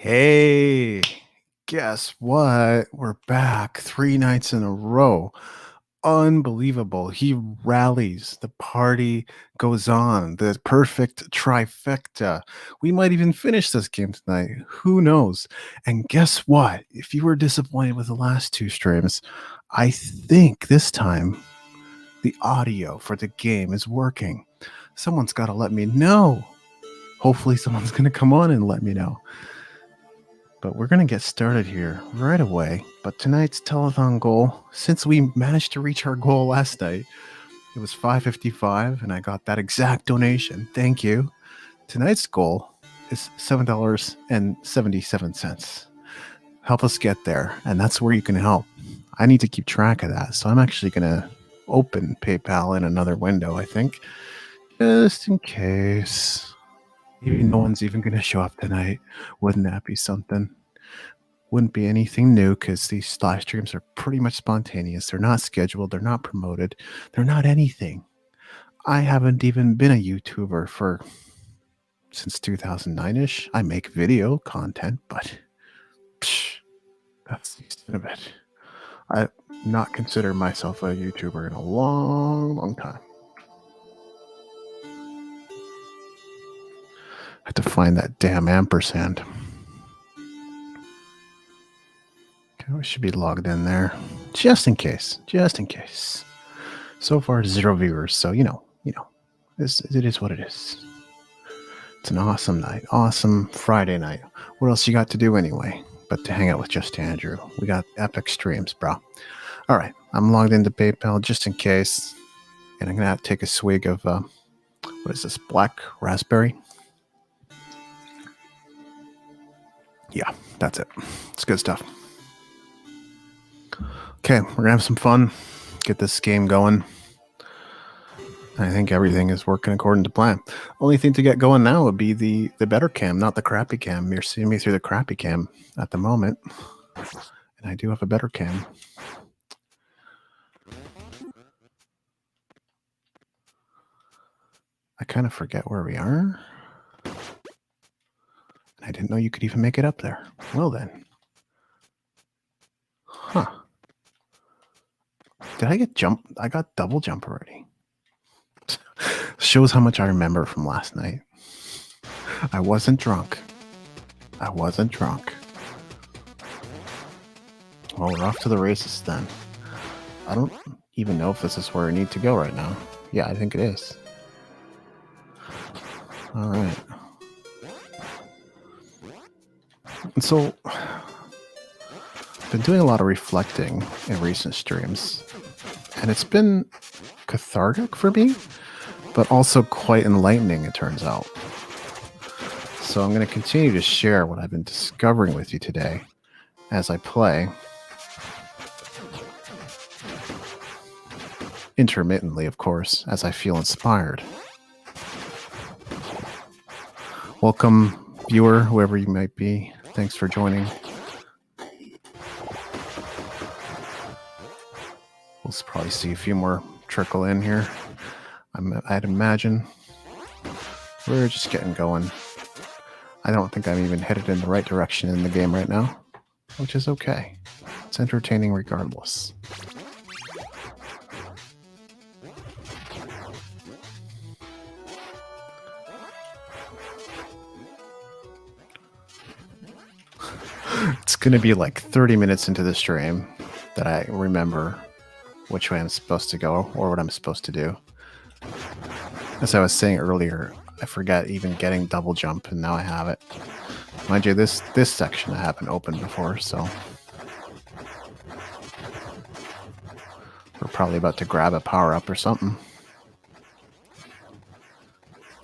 Hey, guess what? We're back 3 nights in a row. Unbelievable. He rallies. The party goes on. The perfect trifecta. We might even finish this game tonight. Who knows? And guess what? If you were disappointed with the last two streams, I think this time the audio for the game is working. Someone's got to let me know. Hopefully, someone's going to come on and let me know. But we're going to get started here right away. But tonight's telethon goal, since we managed to reach our goal last night, it was $5.55, and I got that exact donation. Thank you. Tonight's goal is $7.77. Help us get there, and that's where you can help. I need to keep track of that, so I'm actually going to open PayPal in another window, I think, just in case. Maybe no one's even going to show up tonight. Wouldn't that be something? Wouldn't be anything new because these live streams are pretty much spontaneous. They're not scheduled. They're not promoted. They're not anything. I haven't even been a YouTuber since 2009-ish. I make video content, but that's the extent of it. I not consider myself a YouTuber in a long, long time. I have to find that damn ampersand. Okay, we should be logged in there. Just in case. So far, 0 viewers, so it is what it is. It's an awesome night. Awesome Friday night. What else you got to do anyway but to hang out with Just Andrew? We got epic streams, bro. All right, I'm logged into PayPal just in case, and I'm going to have to take a swig of, what is this, black raspberry? Yeah, that's it. It's good stuff. Okay, we're going to have some fun, get this game going. I think everything is working according to plan. Only thing to get going now would be the better cam, not the crappy cam. You're seeing me through the crappy cam at the moment, and I do have a better cam. I kind of forget where we are. I didn't know you could even make it up there. Well then. Huh. Did I get jump? I got double jump already. Shows how much I remember from last night. I wasn't drunk. Well, we're off to the races then. I don't even know if this is where I need to go right now. Yeah, I think it is. All right. And so, I've been doing a lot of reflecting in recent streams, and it's been cathartic for me, but also quite enlightening, it turns out. So I'm going to continue to share what I've been discovering with you today as I play. Intermittently, of course, as I feel inspired. Welcome, viewer, whoever you might be. Thanks for joining. We'll probably see a few more trickle in here. I'd imagine. We're just getting going. I don't think I'm even headed in the right direction in the game right now, which is okay. It's entertaining regardless. It's going to be like 30 minutes into the stream that I remember which way I'm supposed to go or what I'm supposed to do. As I was saying earlier, I forgot even getting double jump, and now I have it. Mind you, this section I haven't opened before, so we're probably about to grab a power-up or something.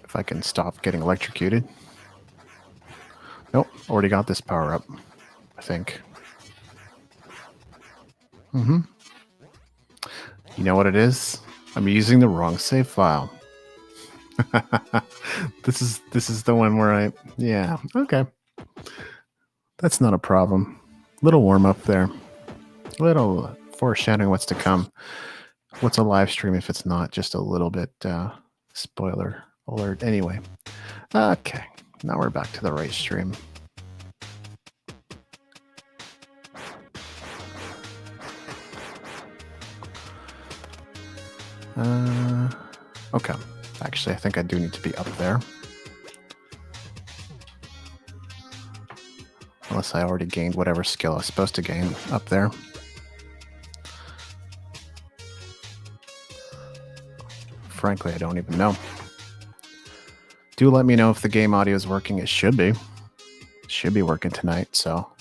If I can stop getting electrocuted. Nope, already got this power-up, I think. You know what it is? I'm using the wrong save file. This is the one where yeah, okay. That's not a problem. Little warm up there. Little foreshadowing what's to come. What's a live stream if it's not just a little bit spoiler alert? Anyway, okay. Now we're back to the right stream. Okay. Actually, I think I do need to be up there. Unless I already gained whatever skill I was supposed to gain up there. Frankly, I don't even know. Do let me know if the game audio is working. It should be. It should be working tonight, so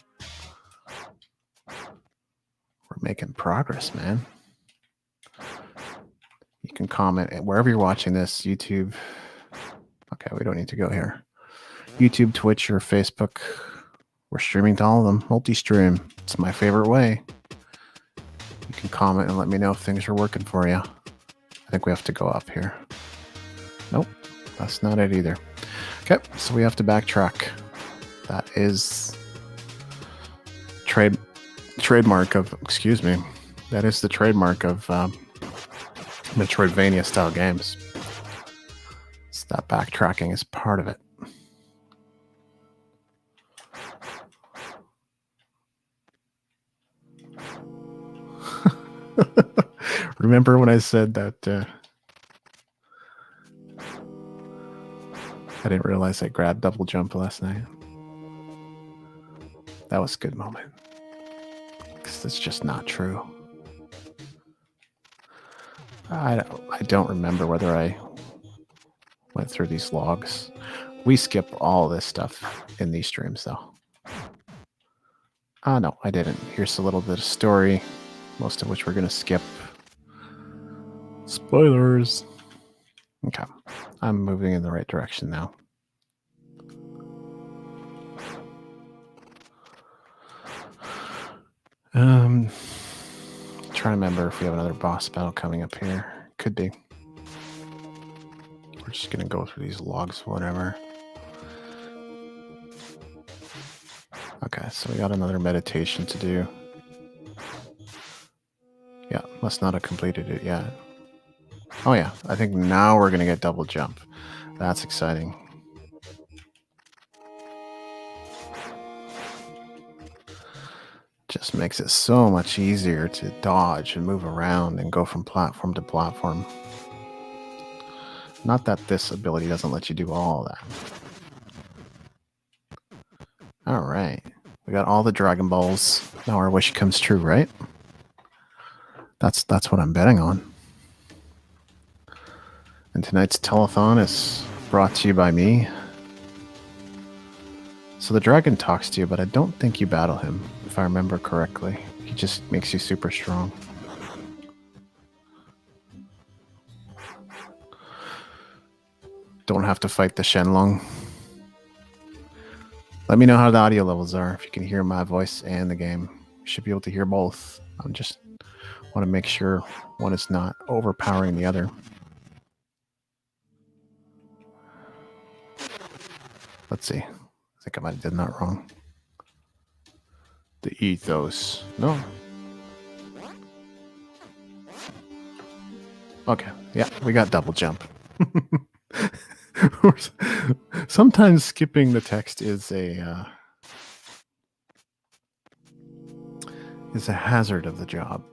we're making progress, man. You can comment wherever you're watching this, YouTube. Okay, we don't need to go here. YouTube, Twitch, or Facebook. We're streaming to all of them. Multi-stream. It's my favorite way. You can comment and let me know if things are working for you. I think we have to go up here. Nope, that's not it either. Okay, so we have to backtrack. That is trademark of, excuse me, that is the trademark of Metroidvania style games. So that backtracking is part of it. Remember when I said that I didn't realize I grabbed double jump last night? That was a good moment. Because that's just not true. I don't remember whether I went through these logs. We skip all this stuff in these streams, though. No, I didn't. Here's a little bit of story, most of which we're going to skip. Spoilers. Okay, I'm moving in the right direction now. Try to remember if we have another boss battle coming up here. Could be. We're just going to go through these logs, whatever. Okay, so we got another meditation to do. Yeah, must not have completed it yet. Oh yeah, I think now we're going to get double jump. That's exciting. Just makes it so much easier to dodge and move around and go from platform to platform. Not that this ability doesn't let you do all that. All right. We got all the Dragon Balls. Now our wish comes true, right? That's what I'm betting on. And tonight's telethon is brought to you by me. So the dragon talks to you, but I don't think you battle him, if I remember correctly. He just makes you super strong. Don't have to fight the Shenlong. Let me know how the audio levels are, if you can hear my voice and the game. You should be able to hear both. I just want to make sure one is not overpowering the other. Let's see. I think I might have done that wrong. The ethos. No. Okay. Yeah, we got double jump. Sometimes skipping the text is a hazard of the job.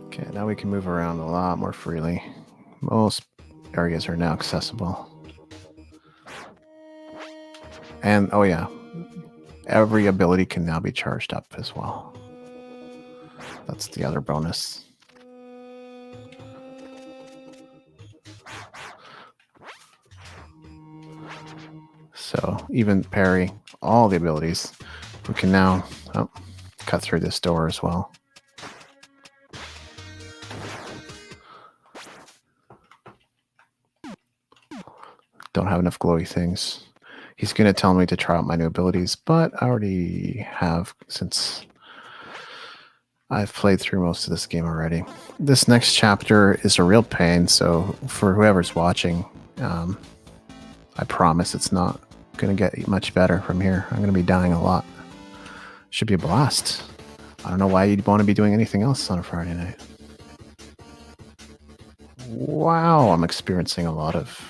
Okay, now we can move around a lot more freely. Most areas are now accessible. And, oh yeah, every ability can now be charged up as well. That's the other bonus. So even parry, all the abilities, we can now cut through this door as well. Don't have enough glowy things. He's going to tell me to try out my new abilities, but I already have, since I've played through most of this game already. This next chapter is a real pain, so for whoever's watching, I promise it's not going to get much better from here. I'm going to be dying a lot. Should be a blast. I don't know why you'd want to be doing anything else on a Friday night. Wow, I'm experiencing a lot of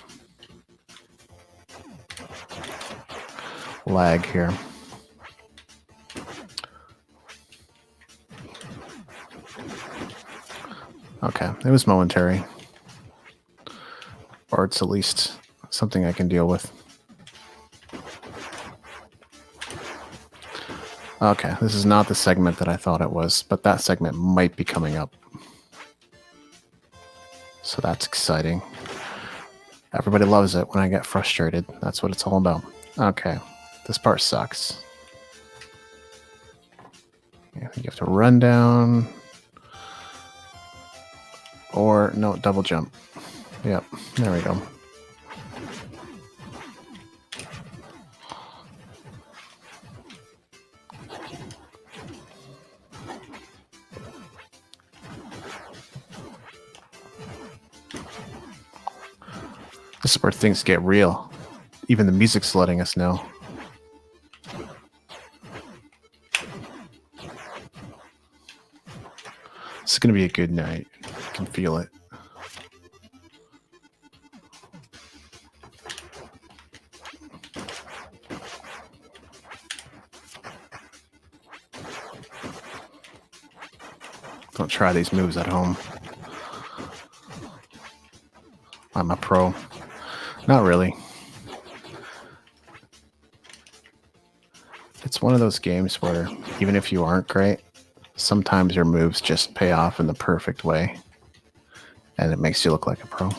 lag here. Okay, it was momentary. Or it's at least something I can deal with. Okay, this is not the segment that I thought it was, but that segment might be coming up. So that's exciting. Everybody loves it when I get frustrated. That's what it's all about. Okay, this part sucks. You have to run down. Or, no, double jump. Yep, there we go. This is where things get real. Even the music's letting us know. It's going to be a good night. I can feel it. Don't try these moves at home. I'm a pro. Not really. It's one of those games where even if you aren't great, sometimes your moves just pay off in the perfect way. And it makes you look like a pro.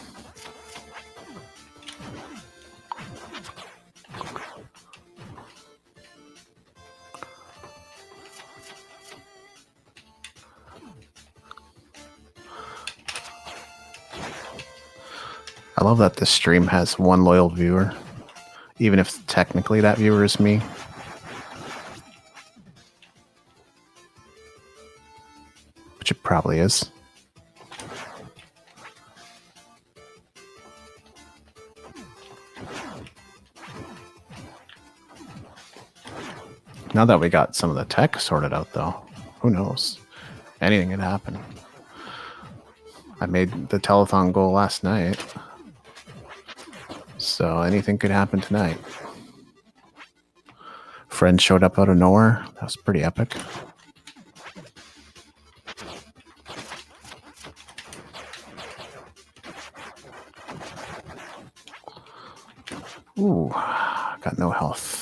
I love that this stream has one loyal viewer, even if technically that viewer is me. Which it probably is. Now that we got some of the tech sorted out, though, who knows? Anything could happen. I made the telethon goal last night, so anything could happen tonight. Friend showed up out of nowhere. That was pretty epic. Ooh, got no health.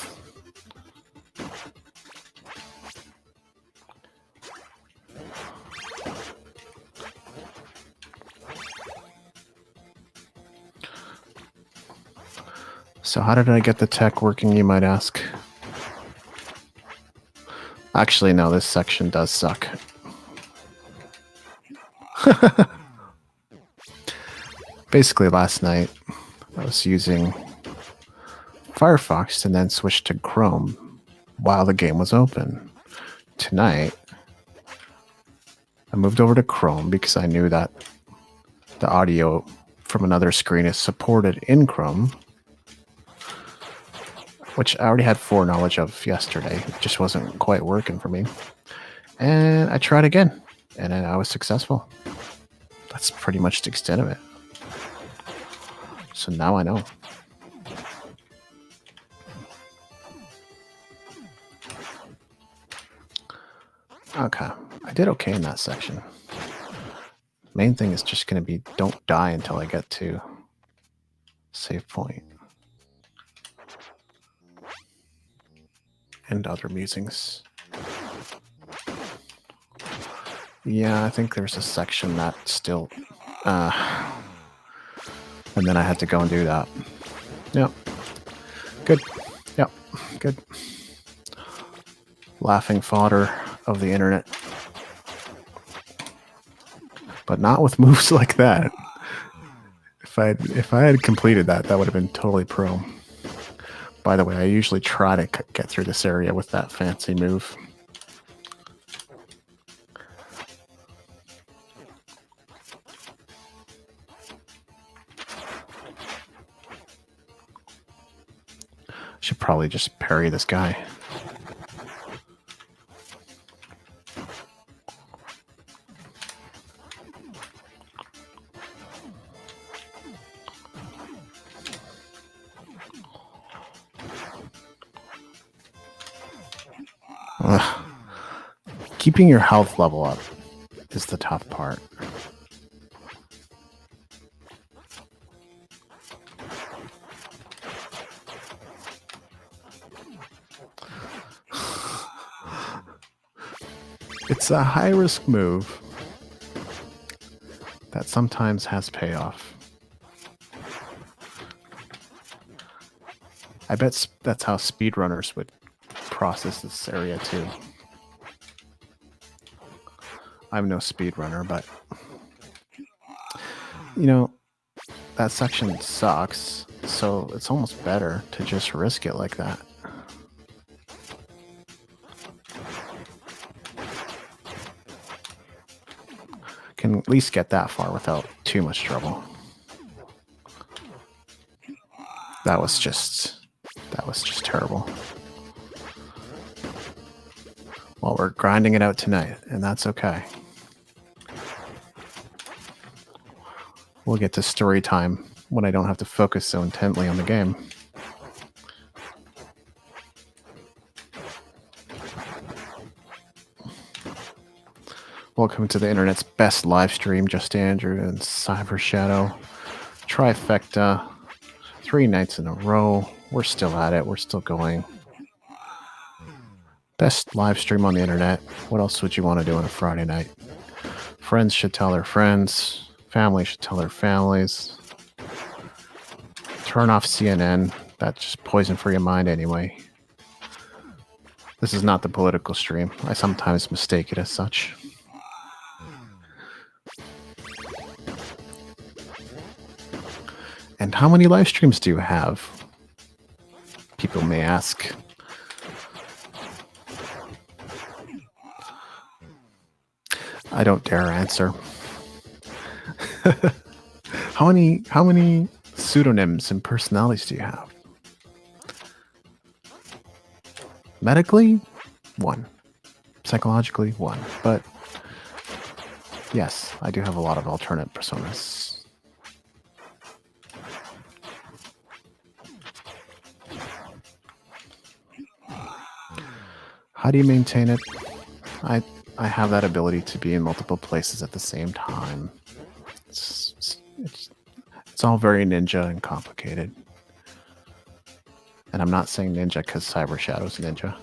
So how did I get the tech working, you might ask? Actually, no, this section does suck. Basically, last night, I was using Firefox and then switched to Chrome while the game was open. Tonight, I moved over to Chrome because I knew that the audio from another screen is supported in Chrome, which I already had foreknowledge of yesterday. It just wasn't quite working for me. And I tried again, and I was successful. That's pretty much the extent of it. So now I know. Okay, I did okay in that section. Main thing is just going to be don't die until I get to save point. And other musings. Yeah, I think there's a section that still... and then I had to go and do that. Yep. Good. Yep. Good. Laughing fodder of the internet. But not with moves like that. If I had completed that, that would have been totally pro. By the way, I usually try to get through this area with that fancy move. Should probably just parry this guy. Keeping your health level up is the tough part. It's a high-risk move that sometimes has payoff. I bet that's how speedrunners would process this area too. I'm no speedrunner, but you know, that section sucks, so it's almost better to just risk it like that. Can at least get that far without too much trouble. That was just terrible. Well, we're grinding it out tonight, and that's okay. We'll get to story time when I don't have to focus so intently on the game. Welcome to the internet's best live stream, Just Andrew and Cyber Shadow. Trifecta. 3 nights in a row. We're still at it. We're still going. Best live stream on the internet. What else would you want to do on a Friday night? Friends should tell their friends. Family should tell their families. Turn off CNN. That's just poison for your mind anyway. This is not the political stream. I sometimes mistake it as such. And how many live streams do you have? People may ask. I don't dare answer. How many pseudonyms and personalities do you have? Medically, 1. Psychologically, 1. But yes, I do have a lot of alternate personas. How do you maintain it? I have that ability to be in multiple places at the same time. It's all very ninja and complicated. And I'm not saying ninja because Cyber Shadow's ninja.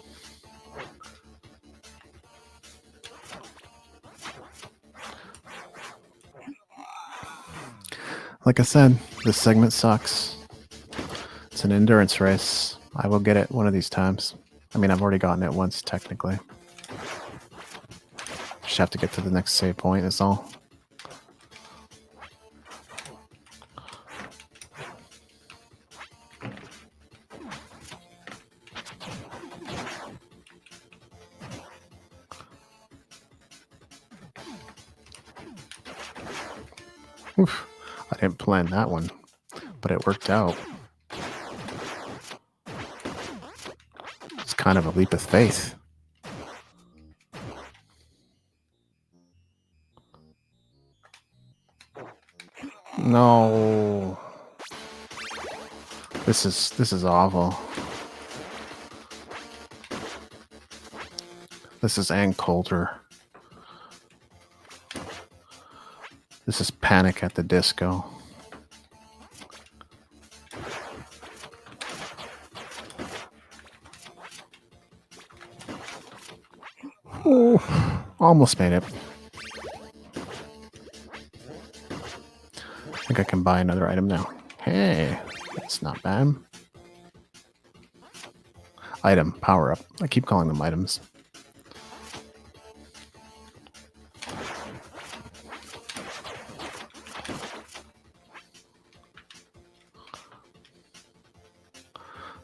Like I said, this segment sucks. It's an endurance race. I will get it one of these times. I mean, I've already gotten it once, technically. Just have to get to the next save point, is all. Oof, I didn't plan that one, but it worked out. It's kind of a leap of faith. No. This is awful. This is Ann Coulter. This is Panic at the Disco. Oh, almost made it. I think I can buy another item now. Hey, that's not bad. Item, power up. I keep calling them items.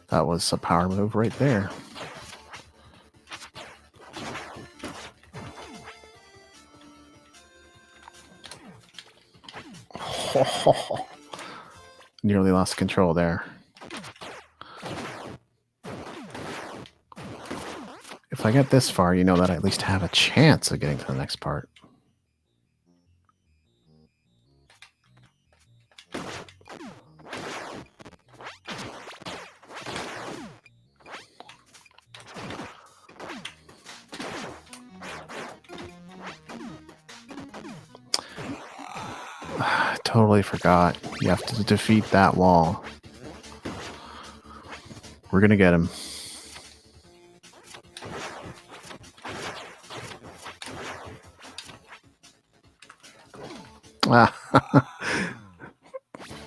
That was a power move right there. Nearly lost control there. If I get this far, you know that I at least have a chance of getting to the next part. I totally forgot. You have to defeat that wall. We're gonna get him.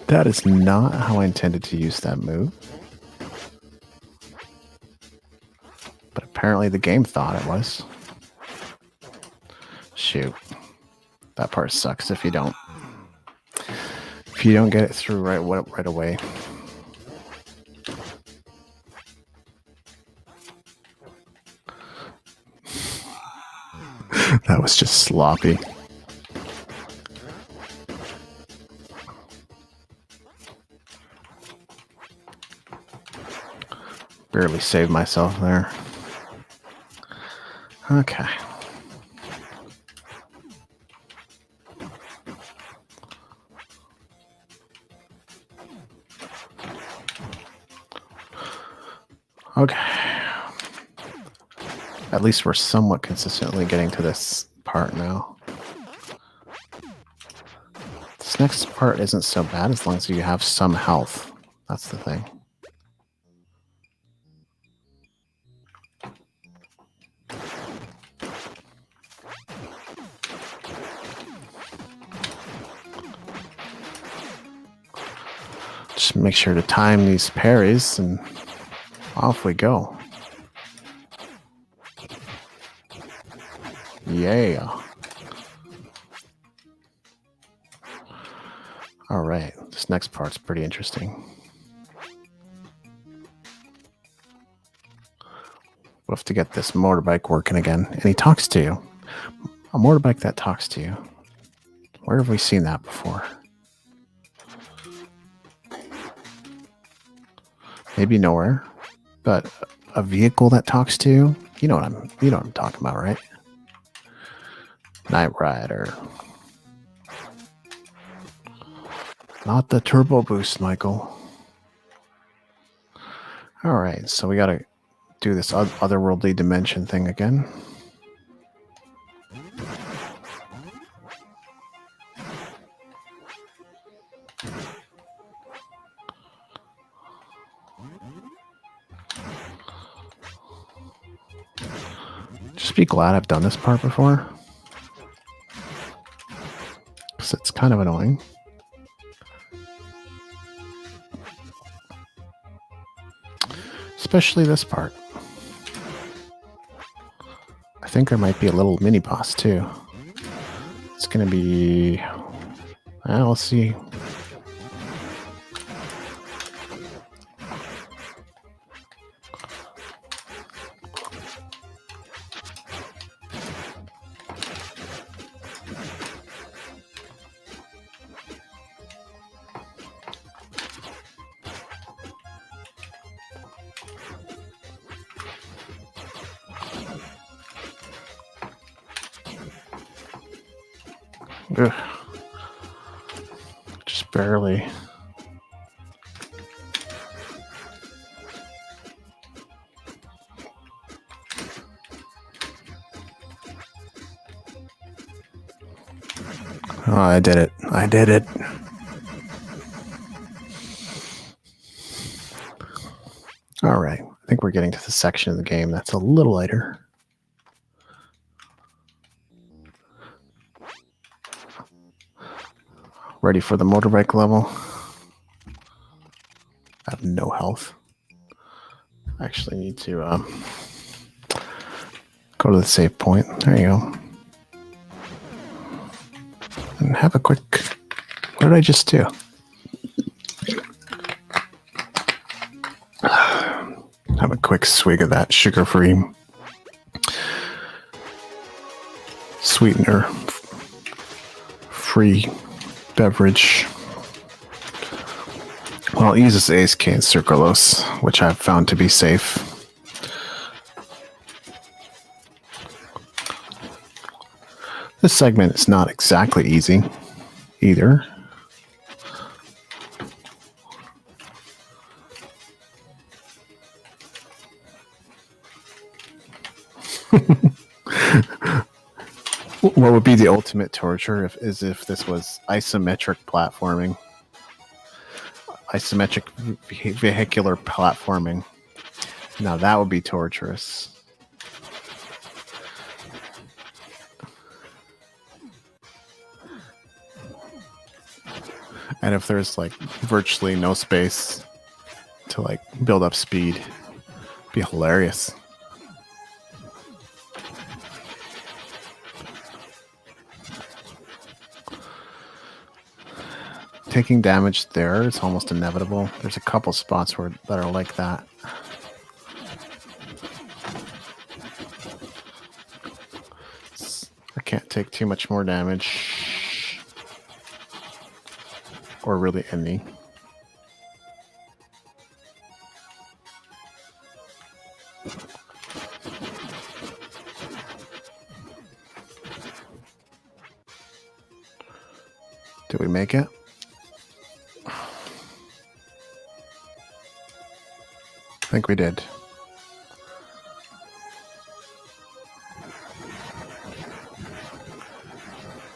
That is not how I intended to use that move. But apparently the game thought it was. Shoot. That part sucks if you don't. If you don't get it through right away. That was just sloppy. Barely saved myself there. Okay. Okay. At least we're somewhat consistently getting to this part now. This next part isn't so bad as long as you have some health. That's the thing. Just make sure to time these parries and off we go. Yeah. All right. This next part's pretty interesting. We'll have to get this motorbike working again. And he talks to you. A motorbike that talks to you. Where have we seen that before? Maybe nowhere. But a vehicle that talks to you? You know what I'm talking about, right? Knight Rider. Not the turbo boost, Michael. All right, so we got to do this otherworldly dimension thing again. Just be glad I've done this part before. Because it's kind of annoying. Especially this part. I think there might be a little mini boss too. It's going to be... We'll see. Ugh. Just barely. Oh, I did it. I did it. All right. I think we're getting to the section of the game that's a little lighter. Ready for the motorbike level. I have no health. I actually need to go to the save point. There you go. And have a quick... What did I just do? Have a quick swig of that sugar-free sweetener-free beverage. Well, it uses ASK and sucralose, which I've found to be safe. This segment is not exactly easy either. What would be the ultimate torture if this was isometric platforming? Isometric vehicular platforming. Now that would be torturous. And if there's like virtually no space to like build up speed, it'd be hilarious. Taking damage there is almost inevitable. There's a couple spots that are like that. I can't take too much more damage. Or really any. Did we make it? I think we did.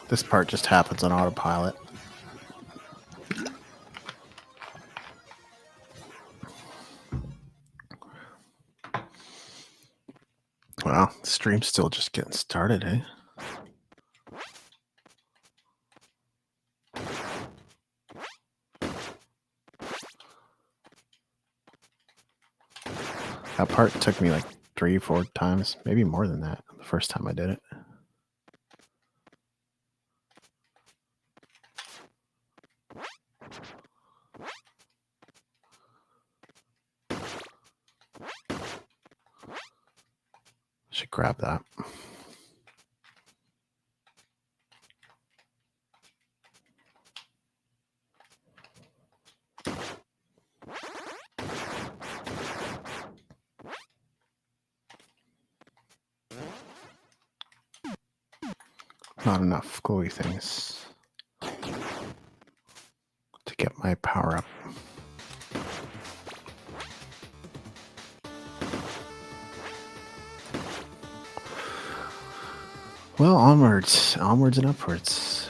This part just happens on autopilot. Wow, the stream's still just getting started, eh? That part took me like 3-4 times, maybe more than that, the first time I did it. Should grab that. Not enough glowy things to get my power up. Well, onwards and upwards.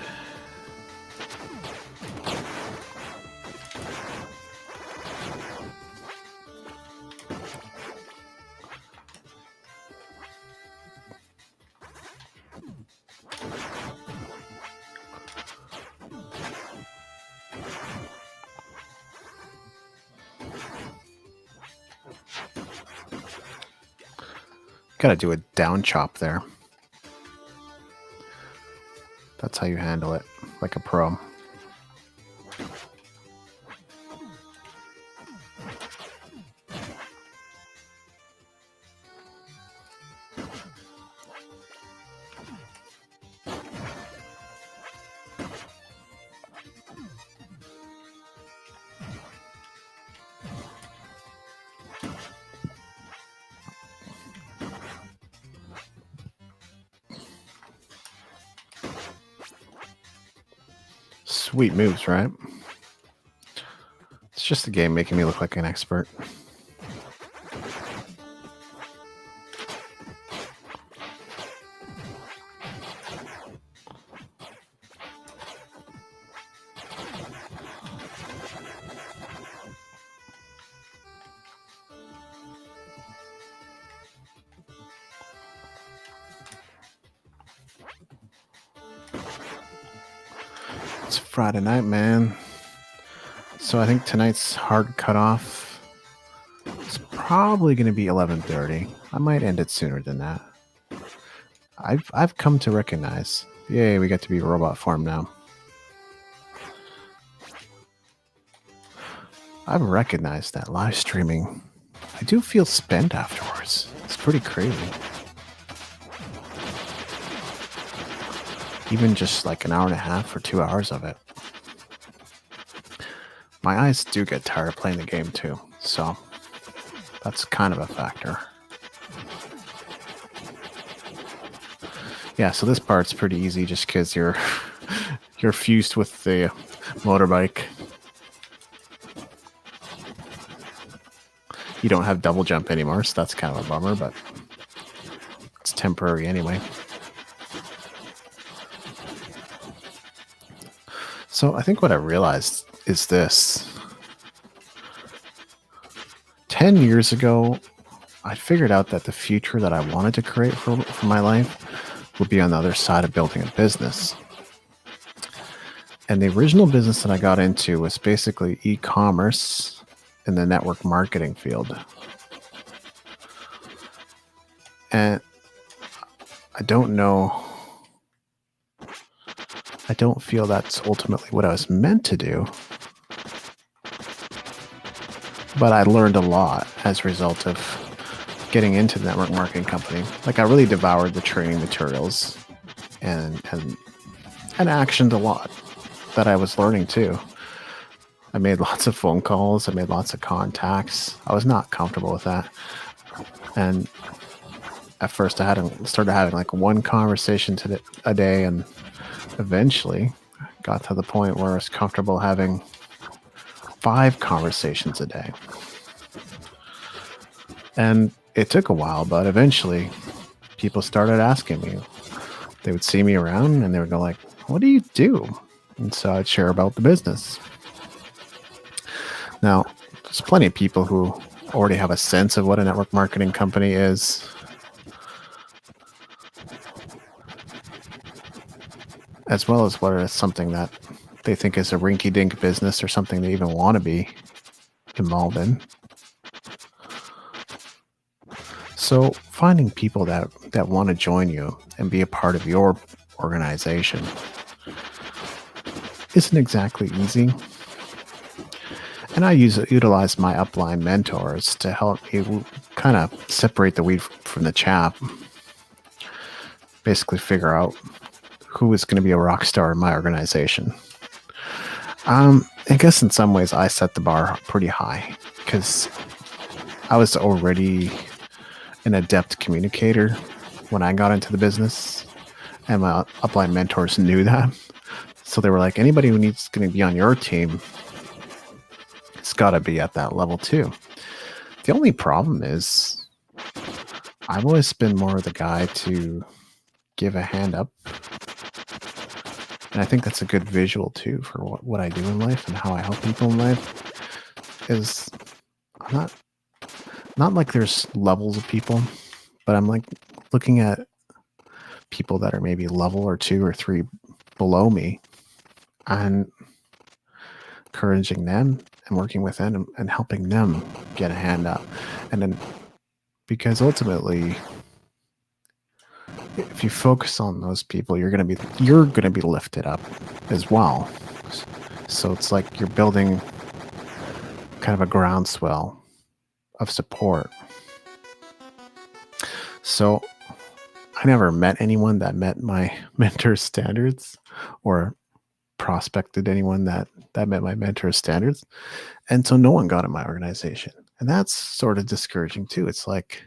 Gotta do a down chop there. That's how you handle it, like a pro. Sweet moves, right? It's just the game making me look like an expert. It's Friday night, man. So I think tonight's hard cutoff is probably going to be 11:30. I might end it sooner than that. I've come to recognize, yay, we get to be robot form now. I've recognized that live streaming, I do feel spent afterwards. It's pretty crazy. Even just like an hour and a half or 2 hours of it. My eyes do get tired of playing the game too, so that's kind of a factor. Yeah, so this part's pretty easy just because you're fused with the motorbike. You don't have double jump anymore, so that's kind of a bummer, but it's temporary anyway. So I think what I realized is this. 10 years ago, I figured out that the future that I wanted to create for my life would be on the other side of building a business. And the original business that I got into was basically e-commerce in the network marketing field. And I don't know, I don't feel that's ultimately what I was meant to do. But I learned a lot as a result of getting into the network marketing company. Like I really devoured the training materials and actioned a lot that I was learning too. I made lots of phone calls. I made lots of contacts. I was not comfortable with that. And at first I started having like one conversation a day, and eventually got to the point where I was comfortable having 5 conversations a day. And it took a while, but eventually people started asking me. They would see me around and they would go like, "What do you do?" And so I'd share about the business. Now, there's plenty of people who already have a sense of what a network marketing company is, as well as what is something that they think is a rinky-dink business or something they even want to be involved in. So finding people that want to join you and be a part of your organization isn't exactly easy. And I utilize my upline mentors to help me kind of separate the wheat from the chaff. Basically figure out who is going to be a rock star in my organization. I guess in some ways I set the bar pretty high because I was already an adept communicator when I got into the business, and my upline mentors knew that. So they were like, anybody who needs going to be on your team, it's got to be at that level too. The only problem is I've always been more of the guy to give a hand up. And I think that's a good visual too for what I do in life and how I help people in life. Is I'm not like there's levels of people, but I'm like looking at people that are maybe level or 2 or 3 below me and encouraging them and working with them and helping them get a hand up. And then because ultimately if you focus on those people, you're going to be lifted up as well. So it's like you're building kind of a groundswell of support. So I never met anyone that met my mentor's standards or prospected anyone that met my mentor's standards. And so no one got in my organization. And that's sort of discouraging too. It's like,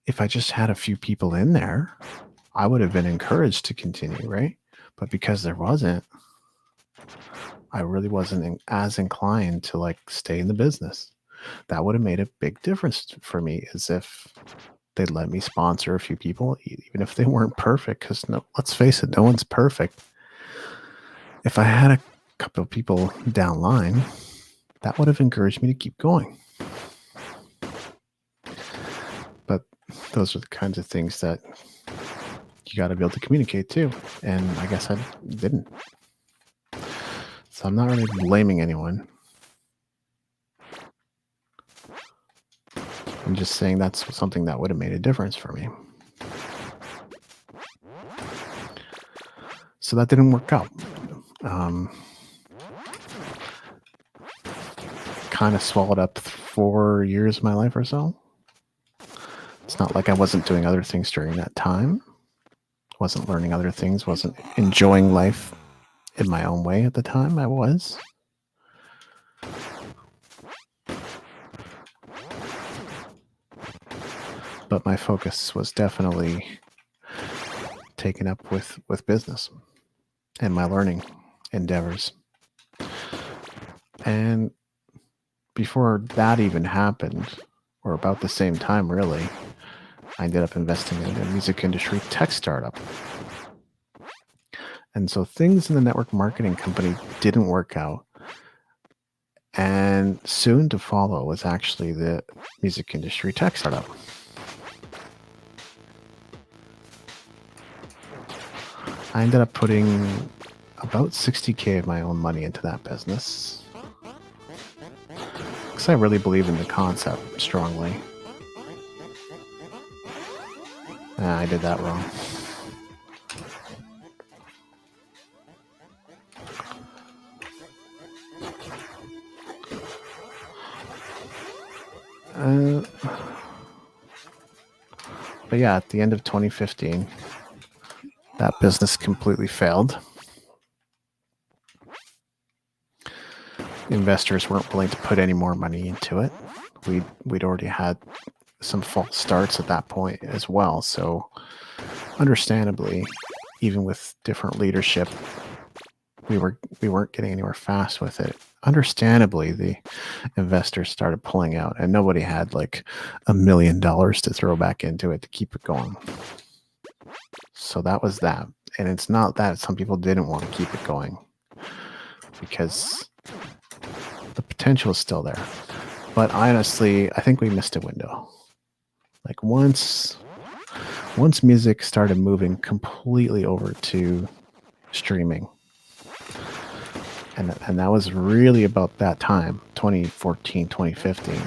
if I just had a few people in there, I would have been encouraged to continue, right? But because there wasn't, I really wasn't as inclined to like stay in the business. That would have made a big difference for me, as if they'd let me sponsor a few people, even if they weren't perfect. Because let's face it, no one's perfect. If I had a couple of people down line, that would have encouraged me to keep going. But those are the kinds of things that you got to be able to communicate too. And I guess I didn't. So I'm not really blaming anyone. I'm just saying that's something that would have made a difference for me. So that didn't work out. Kind of swallowed up 4 years of my life or so. It's not like I wasn't doing other things during that time. Wasn't learning other things, wasn't enjoying life in my own way at the time. I was. But my focus was definitely taken up with business and my learning endeavors. And before that even happened, or about the same time really, I ended up investing in a music industry tech startup. And so things in the network marketing company didn't work out. And soon to follow was actually the music industry tech startup. I ended up putting about $60K of my own money into that business because I really believe in the concept strongly. I did that wrong. But yeah, at the end of 2015, that business completely failed. Investors weren't willing to put any more money into it. We'd already had some false starts at that point as well. So understandably, even with different leadership, we weren't getting anywhere fast with it. Understandably, the investors started pulling out, and nobody had like $1 million to throw back into it to keep it going. So that was that. And it's not that some people didn't want to keep it going, because the potential is still there. But honestly, I think we missed a window. Like once music started moving completely over to streaming, and that was really about that time, 2014, 2015.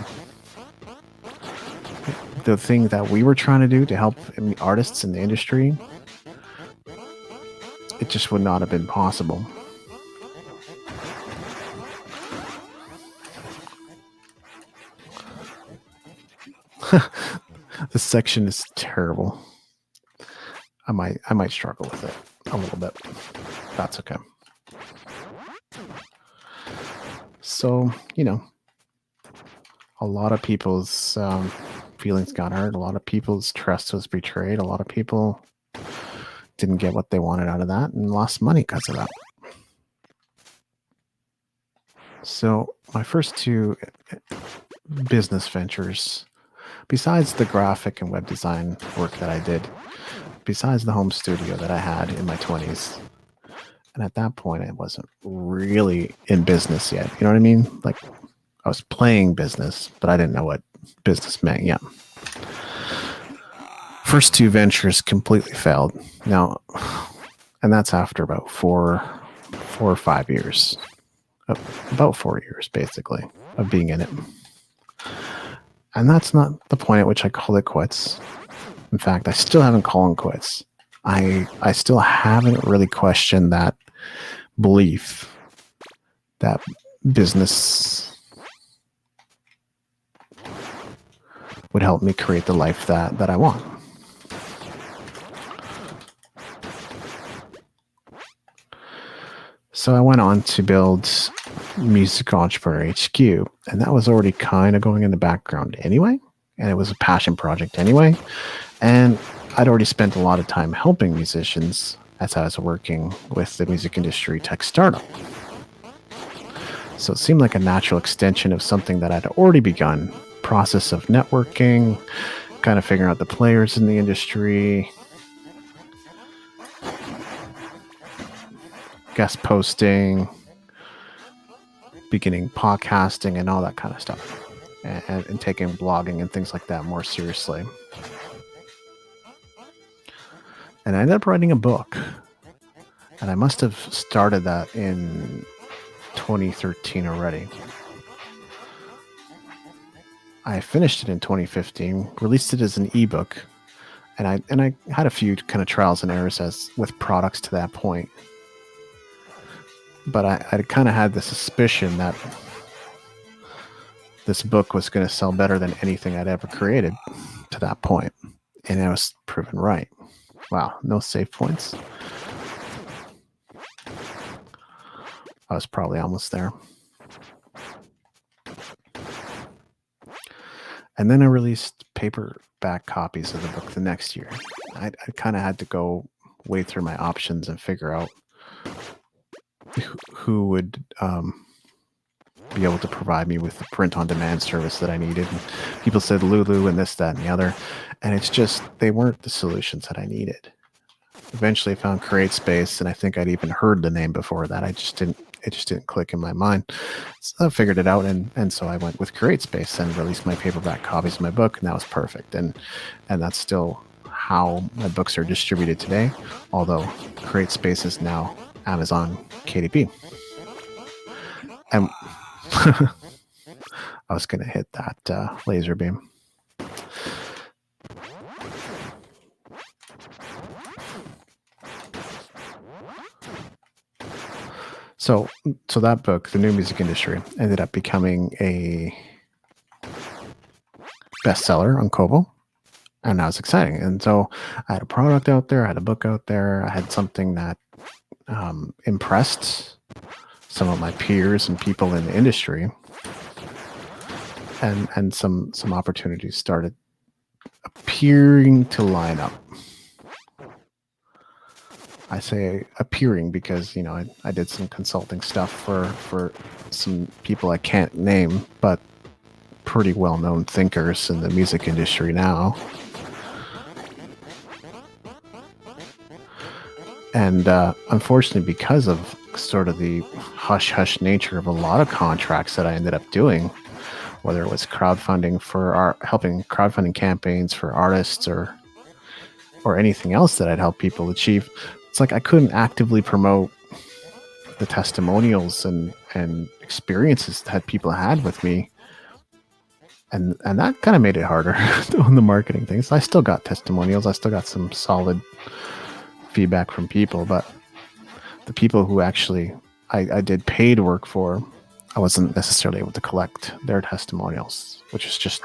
The thing that we were trying to do to help artists in the industry, it just would not have been possible. This section is terrible. I might struggle with it a little bit. That's okay. So, a lot of people's feelings got hurt. A lot of people's trust was betrayed. A lot of people didn't get what they wanted out of that and lost money because of that. So my first two business ventures, besides the graphic and web design work that I did, besides the home studio that I had in my 20s, and at that point I wasn't really in business yet. You know what I mean? Like I was playing business, but I didn't know what business meant yet. First two ventures completely failed. Now, and that's after about 4 or 5 years, about 4 years basically of being in it. And that's not the point at which I call it quits. In fact, I still haven't called them quits. I still haven't really questioned that belief that business would help me create the life that I want. So I went on to build Music Entrepreneur HQ, and that was already kind of going in the background anyway, and it was a passion project anyway, and I'd already spent a lot of time helping musicians as I was working with the music industry tech startup. So it seemed like a natural extension of something that I'd already begun, process of networking, kind of figuring out the players in the industry, guest posting, beginning podcasting and all that kind of stuff, and taking blogging and things like that more seriously. And I ended up writing a book, and I must have started that in 2013 already. I finished it in 2015, released it as an ebook, and I had a few kind of trials and errors with products to that point. But I kind of had the suspicion that this book was going to sell better than anything I'd ever created to that point. And I was proven right. Wow, no save points. I was probably almost there. And then I released paperback copies of the book the next year. I kind of had to go wade through my options and figure out who would be able to provide me with the print-on-demand service that I needed. And people said Lulu and this, that, and the other. And it's just, they weren't the solutions that I needed. eventually found CreateSpace, and I think I'd even heard the name before that. It just didn't click in my mind. So I figured it out, and so I went with CreateSpace and released my paperback copies of my book, and that was perfect. And that's still how my books are distributed today, although CreateSpace is now Amazon KDP. And I was going to hit that laser beam. So that book, The New Music Industry, ended up becoming a bestseller on Kobo, and that was exciting. And so I had a product out there, I had a book out there, I had something that impressed some of my peers and people in the industry, and some opportunities started appearing to line up. I say appearing because, you know, I did some consulting stuff for some people I can't name, but pretty well-known thinkers in the music industry now. And unfortunately, because of sort of the hush-hush nature of a lot of contracts that I ended up doing, whether it was crowdfunding for helping crowdfunding campaigns for artists or anything else that I'd help people achieve, it's like I couldn't actively promote the testimonials and experiences that people had with me. And that kind of made it harder on the marketing things. I still got testimonials. I still got some solid feedback from people, but the people who actually I did paid work for, I wasn't necessarily able to collect their testimonials, which is just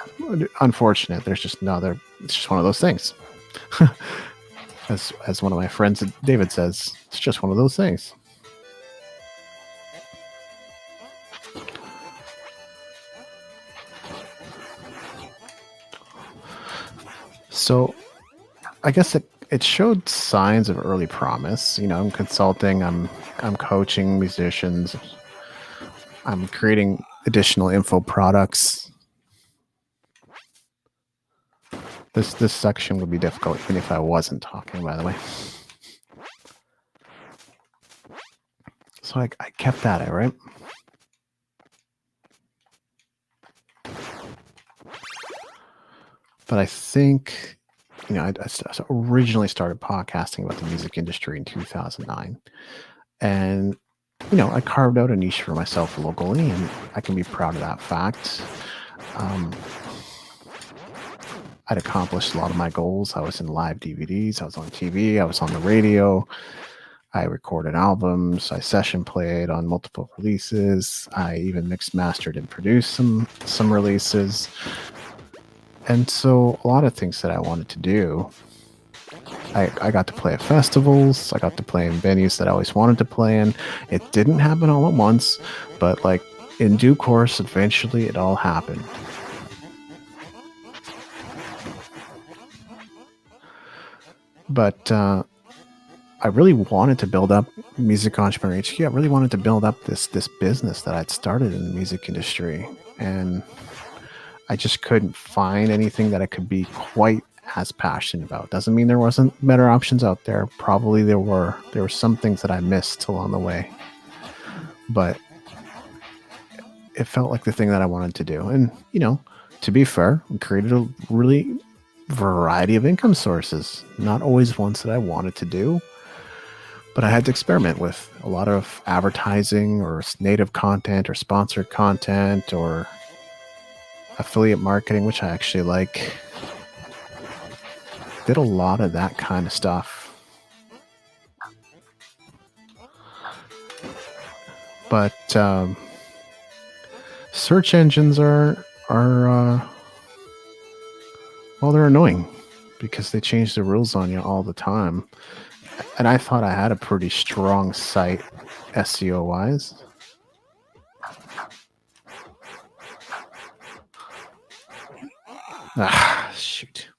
unfortunate. There's just it's just one of those things. As one of my friends, David, says, it's just one of those things. So I guess it showed signs of early promise. You know, I'm consulting, I'm coaching musicians, I'm creating additional info products. This section would be difficult even if I wasn't talking, by the way. So I kept at it, right? But I think, you know, I originally started podcasting about the music industry in 2009. And, you know, I carved out a niche for myself locally, and I can be proud of that fact. I'd accomplished a lot of my goals. I was in live DVDs, I was on TV, I was on the radio, I recorded albums, I session played on multiple releases, I even mixed, mastered, and produced some releases. And so a lot of things that I wanted to do, I got to play at festivals, I got to play in venues that I always wanted to play in. It didn't happen all at once, but like in due course, eventually it all happened. But I really wanted to build up Music Entrepreneur HQ. I really wanted to build up this business that I'd started in the music industry. And I just couldn't find anything that I could be quite as passionate about. Doesn't mean there wasn't better options out there. Probably there were. There were some things that I missed along the way. But it felt like the thing that I wanted to do. And, you know, to be fair, I created a really variety of income sources. Not always ones that I wanted to do, but I had to experiment with a lot of advertising or native content or sponsored content or affiliate marketing, which I actually like. Did a lot of that kind of stuff. But search engines are well, they're annoying because they change the rules on you all the time. And I thought I had a pretty strong site SEO wise. Ah, shoot.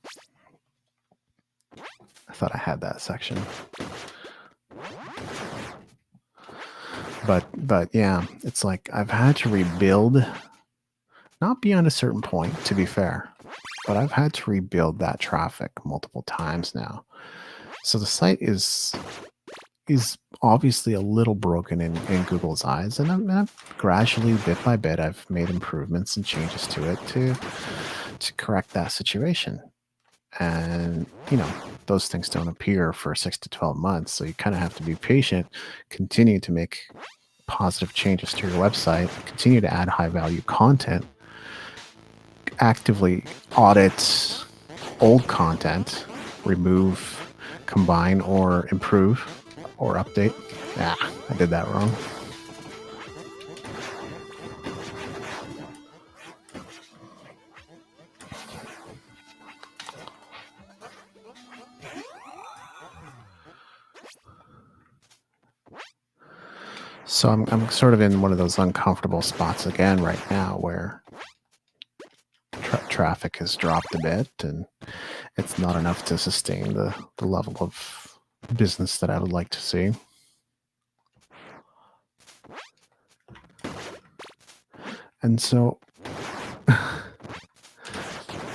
I thought I had that section. But yeah, it's like I've had to rebuild, not beyond a certain point, to be fair, but I've had to rebuild that traffic multiple times now. So the site is obviously a little broken in Google's eyes, and I've gradually, bit by bit, I've made improvements and changes to it to correct that situation. And those things don't appear for 6 to 12 months, so you kind of have to be patient, continue to make positive changes to your website, continue to add high value content, actively audit old content, remove, combine, or improve, or update. I did that wrong. So I'm sort of in one of those uncomfortable spots again right now where traffic has dropped a bit, and it's not enough to sustain the level of business that I would like to see. And so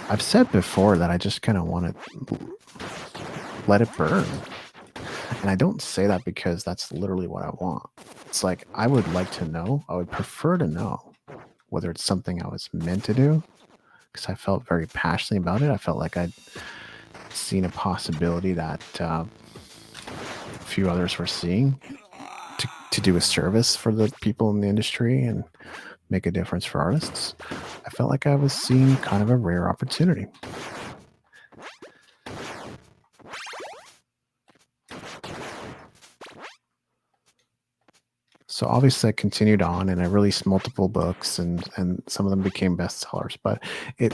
I've said before that I just kind of want to let it burn. And I don't say that because that's literally what I want. It's like I would like to know, I would prefer to know whether it's something I was meant to do, because I felt very passionately about it. I felt like I'd seen a possibility that a few others were seeing, to do a service for the people in the industry and make a difference for artists. I felt like I was seeing kind of a rare opportunity. So obviously I continued on and I released multiple books, and some of them became bestsellers. But it,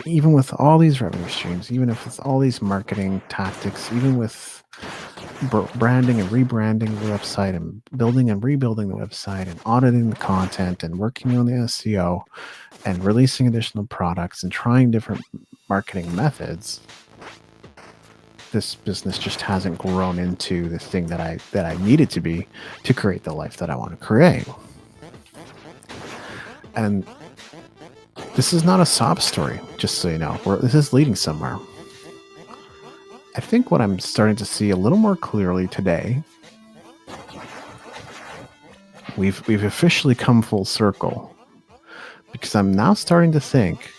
even with all these revenue streams, even if it's all these marketing tactics, even with branding and rebranding the website and building and rebuilding the website and auditing the content and working on the SEO and releasing additional products and trying different marketing methods, this business just hasn't grown into the thing that I needed to be to create the life that I want to create. And this is not a sob story, just so you know. This is leading somewhere. I think what I'm starting to see a little more clearly today, we've officially come full circle, because I'm now starting to think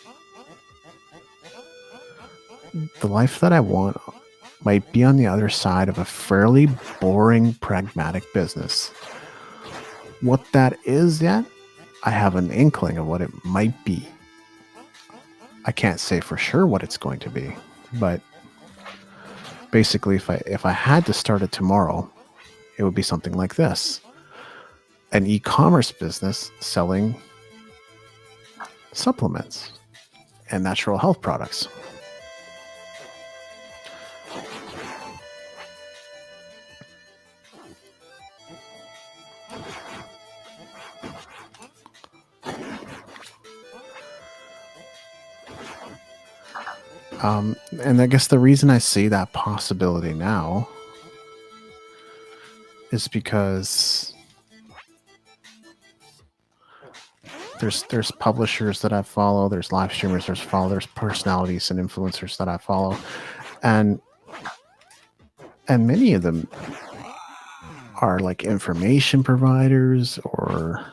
the life that I want might be on the other side of a fairly boring, pragmatic business. What that is yet, I have an inkling of what it might be. I can't say for sure what it's going to be, but basically, if I had to start it tomorrow, it would be something like this: an e-commerce business selling supplements and natural health products. And I guess the reason I see that possibility now is because there's publishers that I follow, there's live streamers, there's personalities and influencers that I follow, and many of them are like information providers or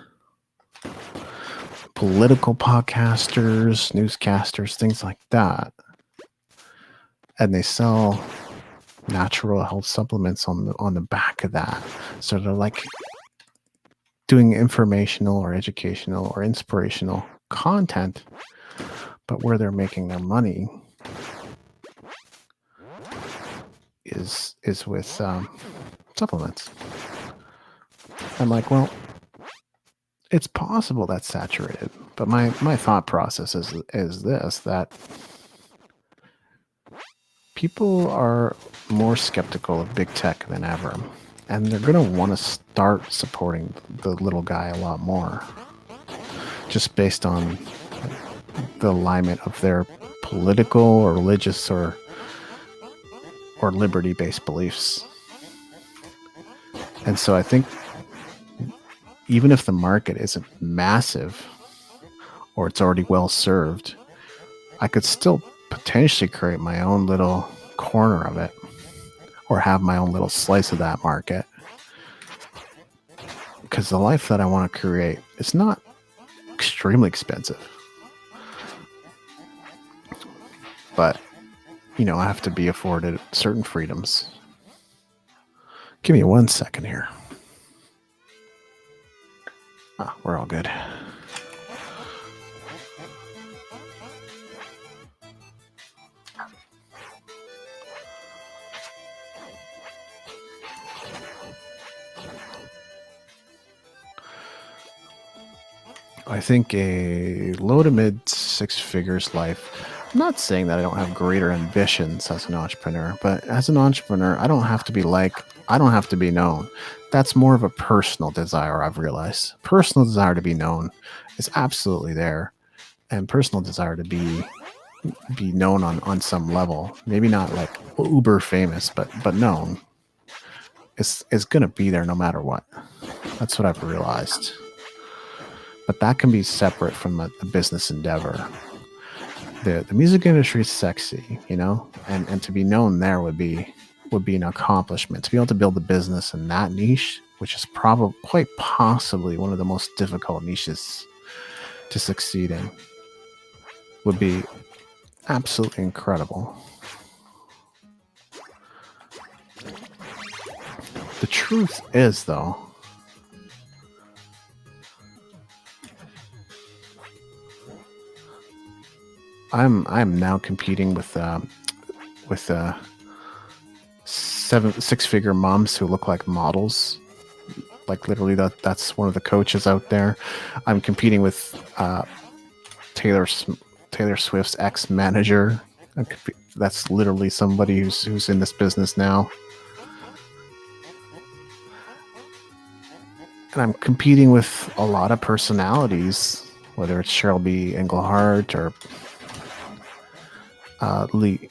political podcasters, newscasters, things like that. And they sell natural health supplements on the back of that. So they're like doing informational or educational or inspirational content, but where they're making their money is with supplements. I'm like, well, it's possible that's saturated, but my thought process is this: that people are more skeptical of big tech than ever, and they're going to want to start supporting the little guy a lot more, just based on the alignment of their political or religious or liberty-based beliefs. And so I think even if the market isn't massive or it's already well served, I could still potentially create my own little corner of it. or have my own little slice of that market. Because the life that I want to create is not extremely expensive. But, I have to be afforded certain freedoms. Give me 1 second here. We're all good. I think a low to mid 6 figures life. I'm not saying that I don't have greater ambitions as an entrepreneur, but as an entrepreneur, I don't have to be known. That's more of a personal desire, I've realized. Personal desire to be known is absolutely there. And personal desire to be known on some level. Maybe not like uber famous, but known. Is gonna be there no matter what. That's what I've realized. But that can be separate from a business endeavor. The music industry is sexy, and to be known there would be an accomplishment. To be able to build a business in that niche, which is probably quite possibly one of the most difficult niches to succeed in, would be absolutely incredible. The truth is, though, I'm now competing with 6-figure moms who look like models. Like literally, that's one of the coaches out there. I'm competing with Taylor Swift's ex-manager. That's literally somebody who's in this business now. And I'm competing with a lot of personalities, whether it's Cheryl B. Englehart or Lee.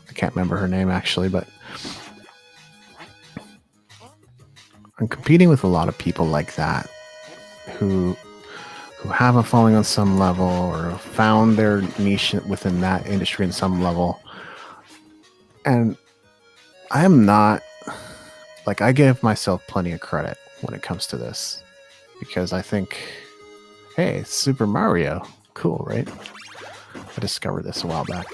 I can't remember her name actually, but I'm competing with a lot of people like that who have a following on some level or found their niche within that industry in some level. And I am not, like, I give myself plenty of credit when it comes to this, because I think, hey, Super Mario, cool, right? I discovered this a while back.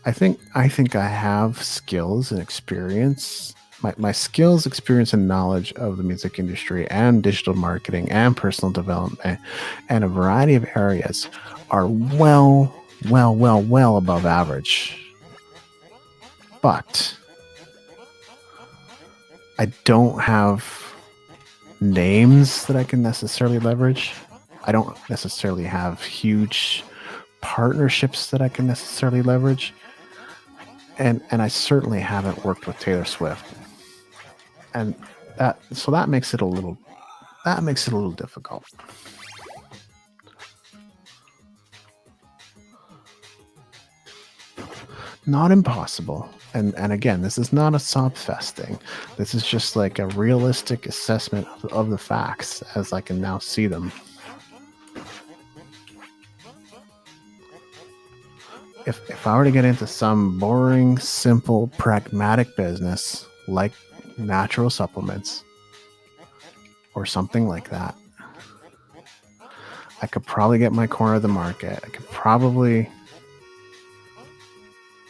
I think I have skills and experience. My skills, experience, and knowledge of the music industry and digital marketing and personal development and a variety of areas are well above average. But I don't have names that I can necessarily leverage. I don't necessarily have huge partnerships that I can necessarily leverage. And I certainly haven't worked with Taylor Swift. And that makes it a little difficult. Not impossible. And again, this is not a sob fest thing. This is just like a realistic assessment of the facts as I can now see them. If I were to get into some boring, simple, pragmatic business like natural supplements or something like that, I could probably get my corner of the market. I could probably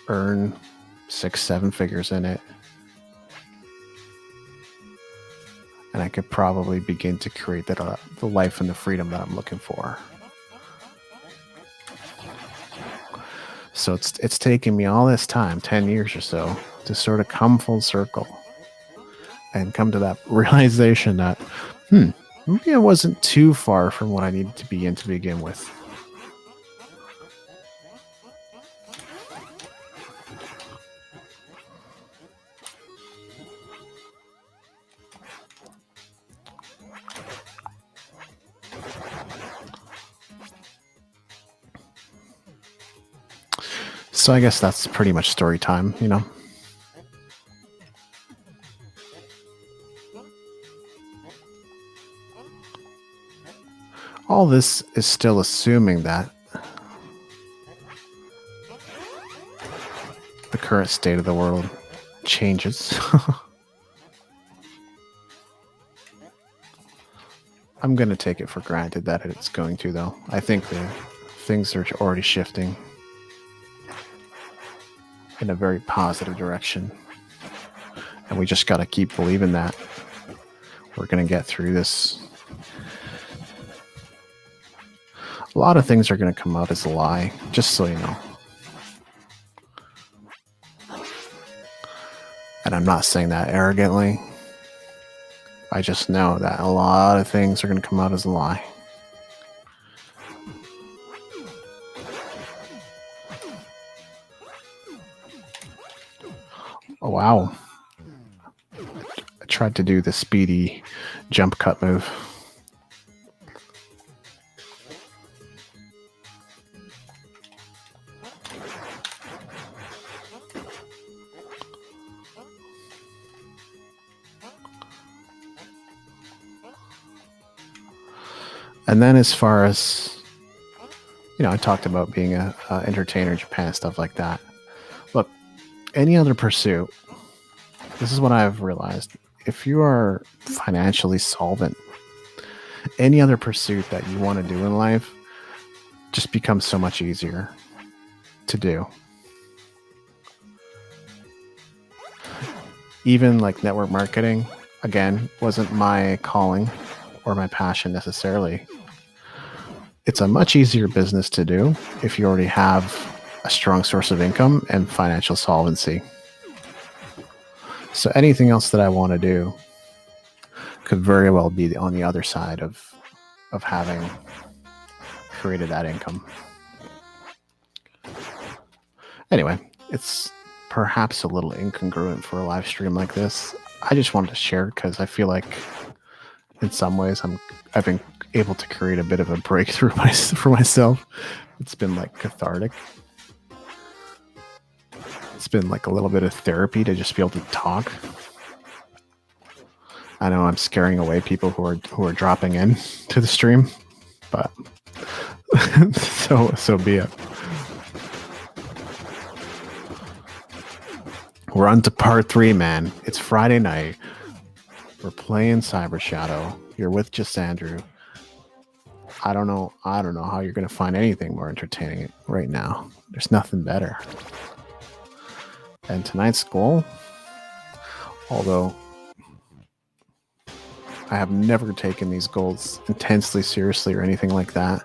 earn 6-7 figures in it. And I could probably begin to create the life and the freedom that I'm looking for. So it's taken me all this time, 10 years or so, to sort of come full circle and come to that realization that, maybe I wasn't too far from what I needed to be in to begin with. So I guess that's pretty much story time, All this is still assuming that current state of the world changes. I'm going to take it for granted that it's going to, though. I think that things are already shifting in a very positive direction. And we just got to keep believing that we're going to get through this. A lot of things are going to come out as a lie, just so you know. And I'm not saying that arrogantly. I just know that a lot of things are going to come out as a lie. Oh, wow. I tried to do the speedy jump cut move. And then as far as, I talked about being a entertainer in Japan, stuff like that. Look, any other pursuit, this is what I've realized. If you are financially solvent, any other pursuit that you want to do in life just becomes so much easier to do. Even like network marketing, again, wasn't my calling or my passion necessarily. It's a much easier business to do if you already have a strong source of income and financial solvency. So anything else that I want to do could very well be on the other side of having created that income. Anyway, it's perhaps a little incongruent for a live stream like this. I just wanted to share because I feel like in some ways I've been able to create a bit of a breakthrough for myself. It's been like cathartic. It's been like a little bit of therapy to just be able to talk. I know I'm scaring away people who are dropping in to the stream, but so be it. We're on to part 3, man. It's Friday night. We're playing Cyber Shadow. You're with Jasandrew. I don't know how you're going to find anything more entertaining right now. There's nothing better. And tonight's goal, although I have never taken these goals intensely seriously or anything like that,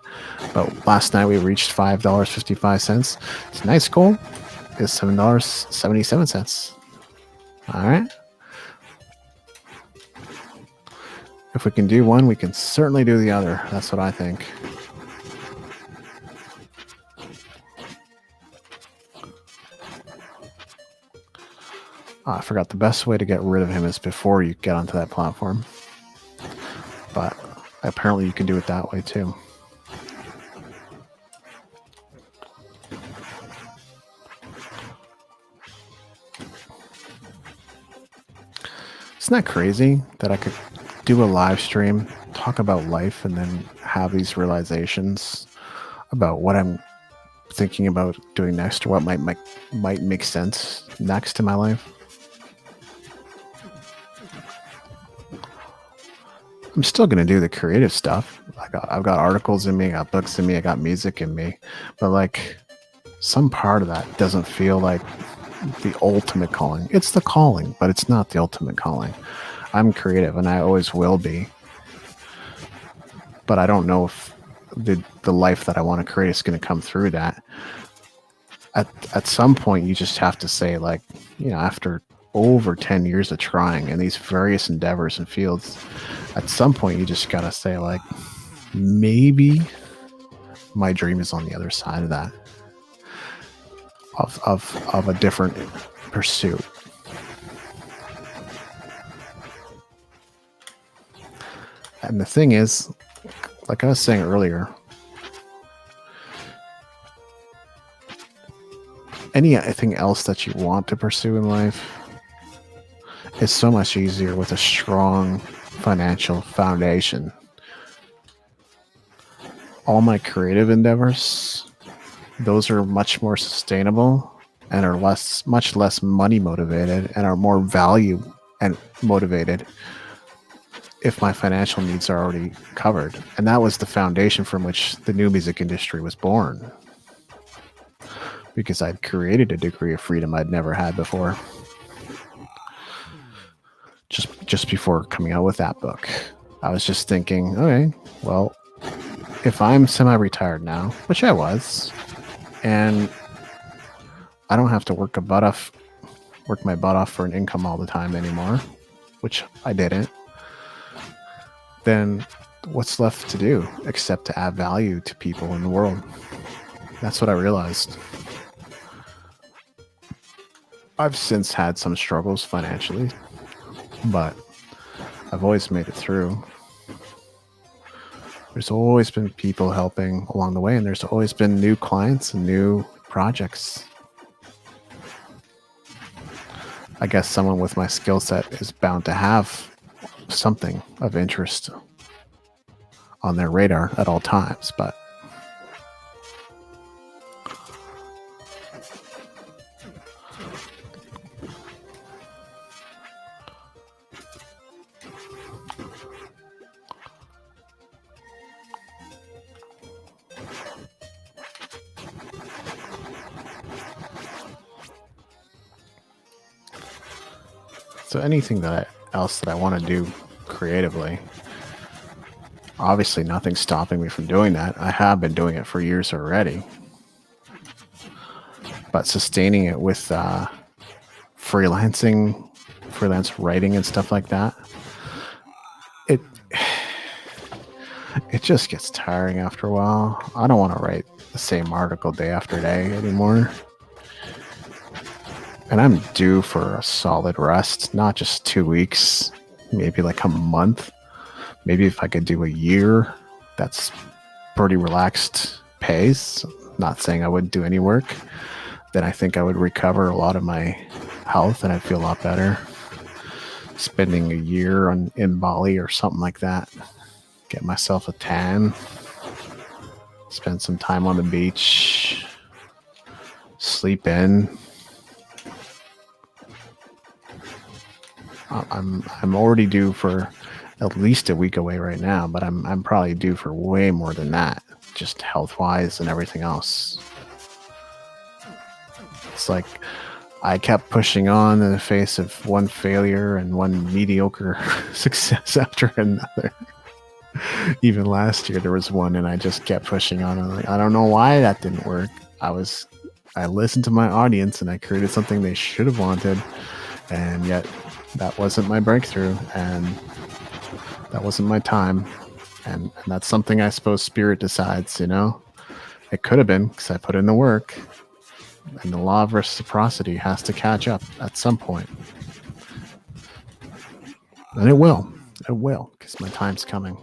but last night we reached $5.55. Tonight's goal is $7.77. All right. If we can do one, we can certainly do the other. That's what I think. I forgot the best way to get rid of him is before you get onto that platform. But apparently you can do it that way too. Isn't that crazy that I could do a live stream, talk about life, and then have these realizations about what I'm thinking about doing next or what might make sense next in my life? I'm still going to do the creative stuff. I've got articles in me, I got books in me, I got music in me, but like some part of that doesn't feel like the ultimate calling. It's the calling, but it's not the ultimate calling. I'm creative and I always will be. But I don't know if the life that I want to create is going to come through that. At some point, you just have to say, like, after over 10 years of trying in these various endeavors and fields, at some point, you just got to say, like, maybe my dream is on the other side of that, of a different pursuit. And the thing is, like I was saying earlier, anything else that you want to pursue in life is so much easier with a strong financial foundation. All my creative endeavors, those are much more sustainable and are much less money motivated and are more value and motivated if my financial needs are already covered. And that was the foundation from which the new music industry was born, because I'd created a degree of freedom I'd never had before. Just before coming out with that book, I was just thinking, okay, well, if I'm semi-retired now, which I was, and I don't have to work my butt off for an income all the time anymore, which I didn't, then what's left to do except to add value to people in the world? That's what I realized. I've since had some struggles financially, but I've always made it through. There's always been people helping along the way, and there's always been new clients and new projects. I guess someone with my skill set is bound to have something of interest on their radar at all times, but so anything else that I want to do creatively, obviously nothing's stopping me from doing that. I have been doing it for years already. But sustaining it with freelance writing and stuff like that, it just gets tiring after a while. I don't want to write the same article day after day anymore. And I'm due for a solid rest, not just 2 weeks, maybe like a month. Maybe if I could do a year, that's pretty relaxed pace. Not saying I wouldn't do any work. Then I think I would recover a lot of my health and I'd feel a lot better. Spending a year in Bali or something like that. Get myself a tan. Spend some time on the beach. Sleep in. I'm already due for at least a week away right now, but I'm probably due for way more than that, just health-wise and everything else. It's like I kept pushing on in the face of one failure and one mediocre success after another. Even last year there was one, and I just kept pushing on. I'm like, I don't know why that didn't work. I listened to my audience and I created something they should have wanted, and yet that wasn't my breakthrough, and that wasn't my time. And that's something I suppose spirit decides, you know? It could have been, because I put in the work, and the law of reciprocity has to catch up at some point. And it will, because my time's coming.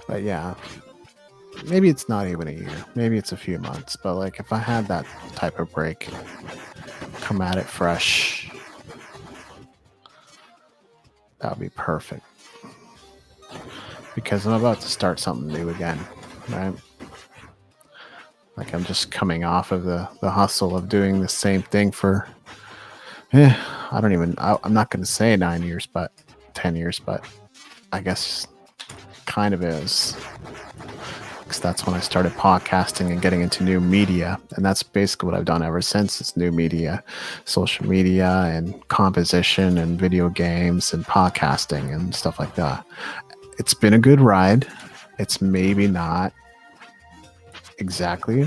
But yeah, maybe it's not even a year. Maybe it's a few months. But like, if I had that type of break, come at it fresh, that would be perfect. Because I'm about to start something new again, right? Like, I'm just coming off of the hustle of doing the same thing for, I'm not going to say 9 years, but 10 years, but I guess kind of is. Because that's when I started podcasting and getting into new media. And that's basically what I've done ever since. It's new media, social media and composition and video games and podcasting and stuff like that. It's been a good ride. It's maybe not exactly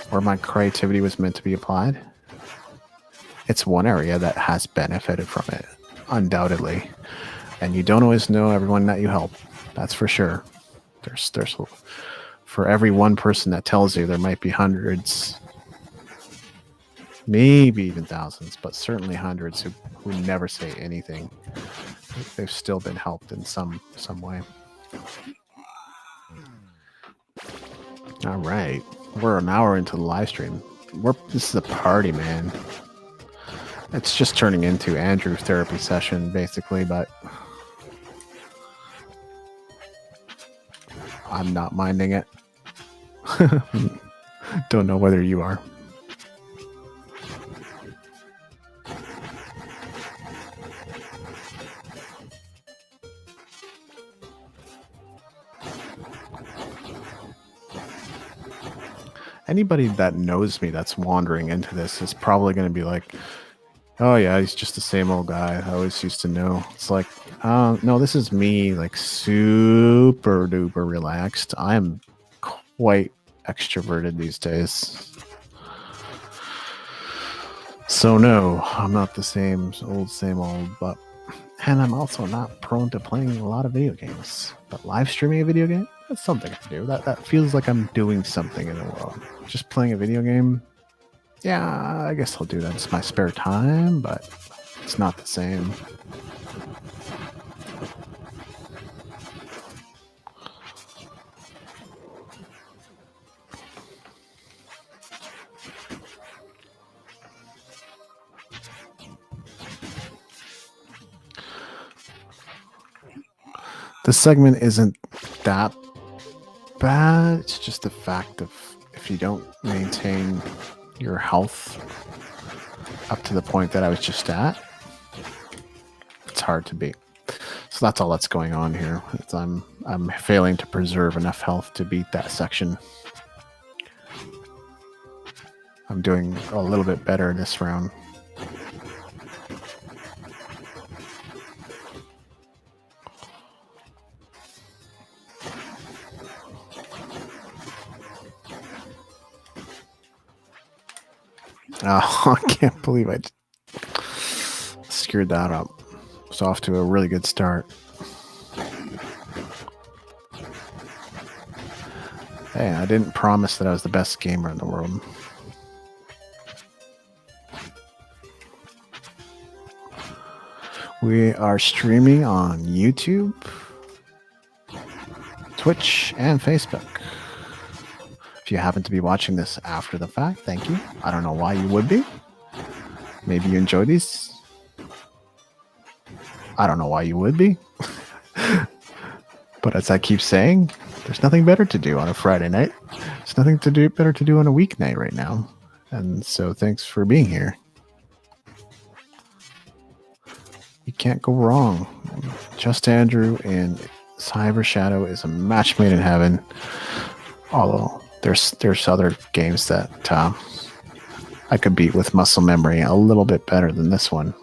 where my creativity was meant to be applied. It's one area that has benefited from it, undoubtedly. And you don't always know everyone that you help. That's for sure. There's for every one person that tells you, there might be hundreds, maybe even thousands, but certainly hundreds who never say anything. They've still been helped in some way. All right, we're an hour into the live stream. This is a party, man. It's just turning into Andrew therapy session, basically, but I'm not minding it. Don't know whether you are. Anybody that knows me that's wandering into this is probably going to be like, oh yeah, he's just the same old guy I always used to know. It's like, no, this is me, like super duper relaxed. I'm quite extroverted these days. So no, I'm not the same old, but and I'm also not prone to playing a lot of video games. But live streaming a video game, that's something I do. That feels like I'm doing something in the world. Just playing a video game, yeah, I guess I'll do that. It's my spare time, but it's not the same. This segment isn't that bad. It's just the fact of if you don't maintain your health up to the point that I was just at, it's hard to beat. So that's all that's going on here. I'm failing to preserve enough health to beat that section. I'm doing a little bit better this round. Oh, I can't believe I screwed that up. It's off to a really good start. Hey, I didn't promise that I was the best gamer in the world. We are streaming on YouTube, Twitch, and Facebook. If you happen to be watching this after the fact, thank you. I don't know why you would be. Maybe you enjoy these. I don't know why you would be. But as I keep saying, there's nothing better to do on a Friday night. There's nothing better to do on a weeknight right now. And so thanks for being here. You can't go wrong. Just Andrew and Cyber Shadow is a match made in heaven. Although there's other games that I could beat with muscle memory a little bit better than this one.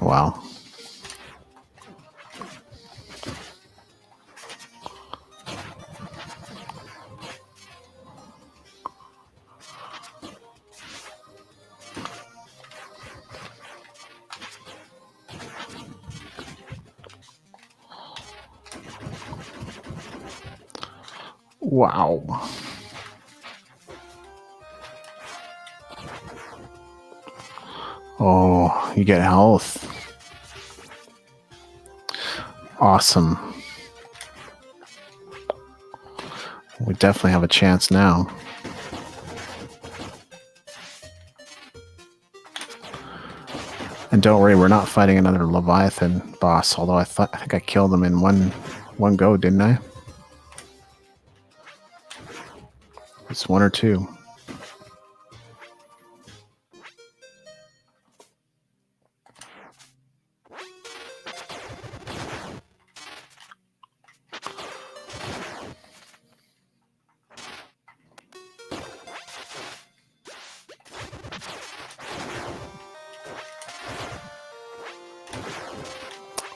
Wow. Wow. Oh, you get health. Awesome. We definitely have a chance now. And don't worry, we're not fighting another Leviathan boss, although I think I killed him in one go, didn't I? It's one or two.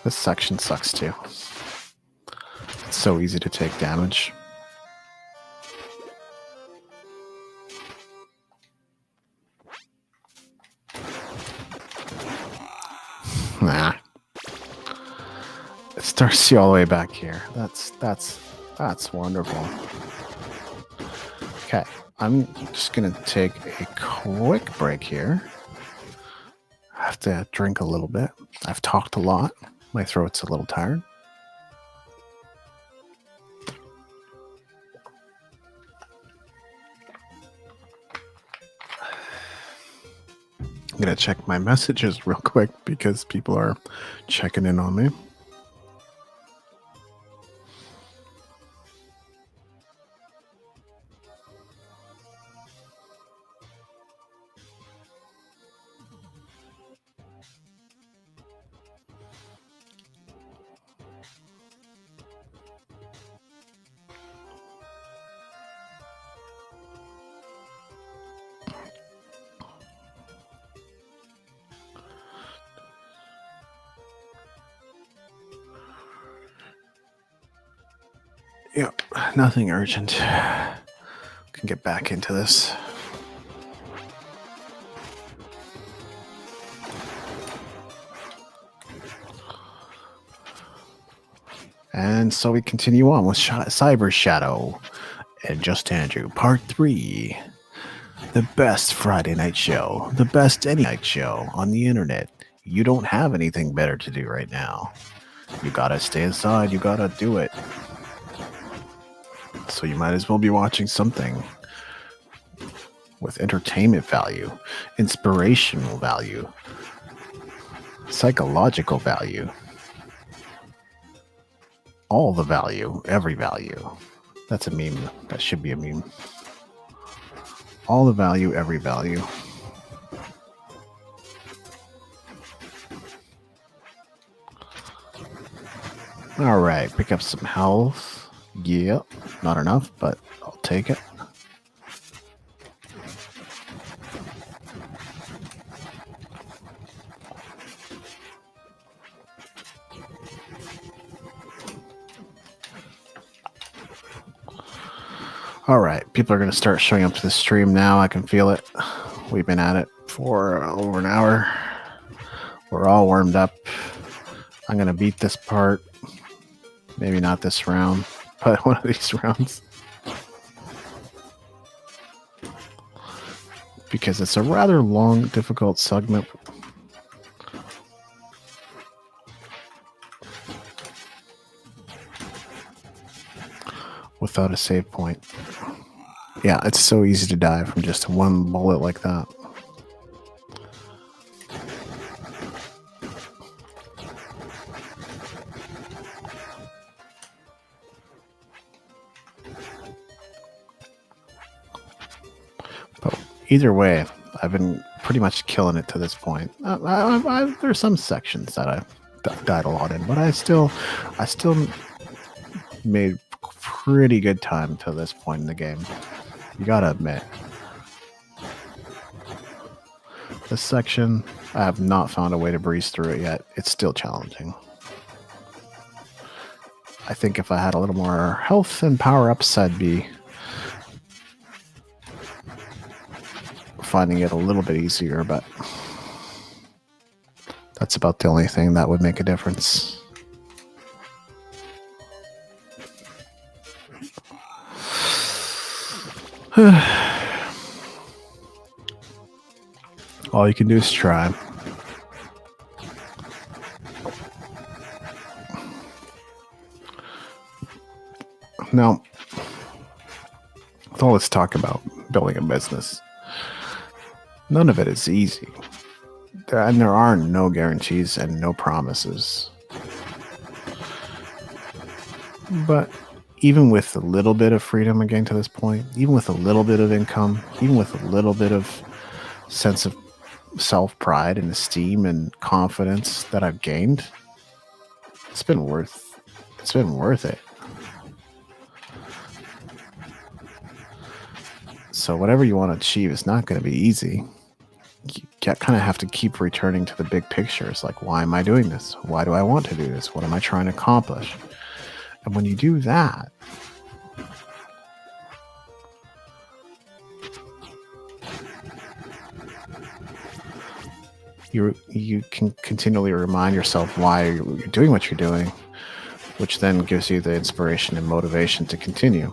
This section sucks too. It's so easy to take damage. Nah. It starts you all the way back here. That's wonderful. Okay, I'm just gonna take a quick break here. I have to drink a little bit. I've talked a lot. My throat's a little tired. I'm going to check my messages real quick because people are checking in on me. Yep, nothing urgent. Can get back into this. And so we continue on with Cyber Shadow and Just Andrew, Part 3. The best Friday night show, the best any night show on the internet. You don't have anything better to do right now. You gotta stay inside, you gotta do it. So you might as well be watching something with entertainment value, inspirational value, psychological value, all the value, every value. That's a meme. That should be a meme. All the value, every value. All right, pick up some health. Yep, not enough, but I'll take it. All right, people are going to start showing up to the stream now. I can feel it. We've been at it for over an hour. We're all warmed up. I'm going to beat this part. Maybe not this round, but one of these rounds. Because it's a rather long, difficult segment. Without a save point. Yeah, it's so easy to die from just one bullet like that. But either way, I've been pretty much killing it to this point. There's some sections that I died a lot in, but I still made pretty good time to this point in the game. You gotta admit. This section, I have not found a way to breeze through it yet. It's still challenging. I think if I had a little more health and power-ups, I'd be finding it a little bit easier, but that's about the only thing that would make a difference. All you can do is try. Now, with all this talk about building a business, none of it is easy. And there are no guarantees and no promises. But even with a little bit of freedom again to this point, even with a little bit of income, even with a little bit of sense of self-pride and esteem and confidence that I've gained, it's been worth it. So whatever you want to achieve is not going to be easy. You kind of have to keep returning to the big picture. It's like, why am I doing this? Why do I want to do this? What am I trying to accomplish? And when you do that, you can continually remind yourself why you're doing what you're doing, which then gives you the inspiration and motivation to continue.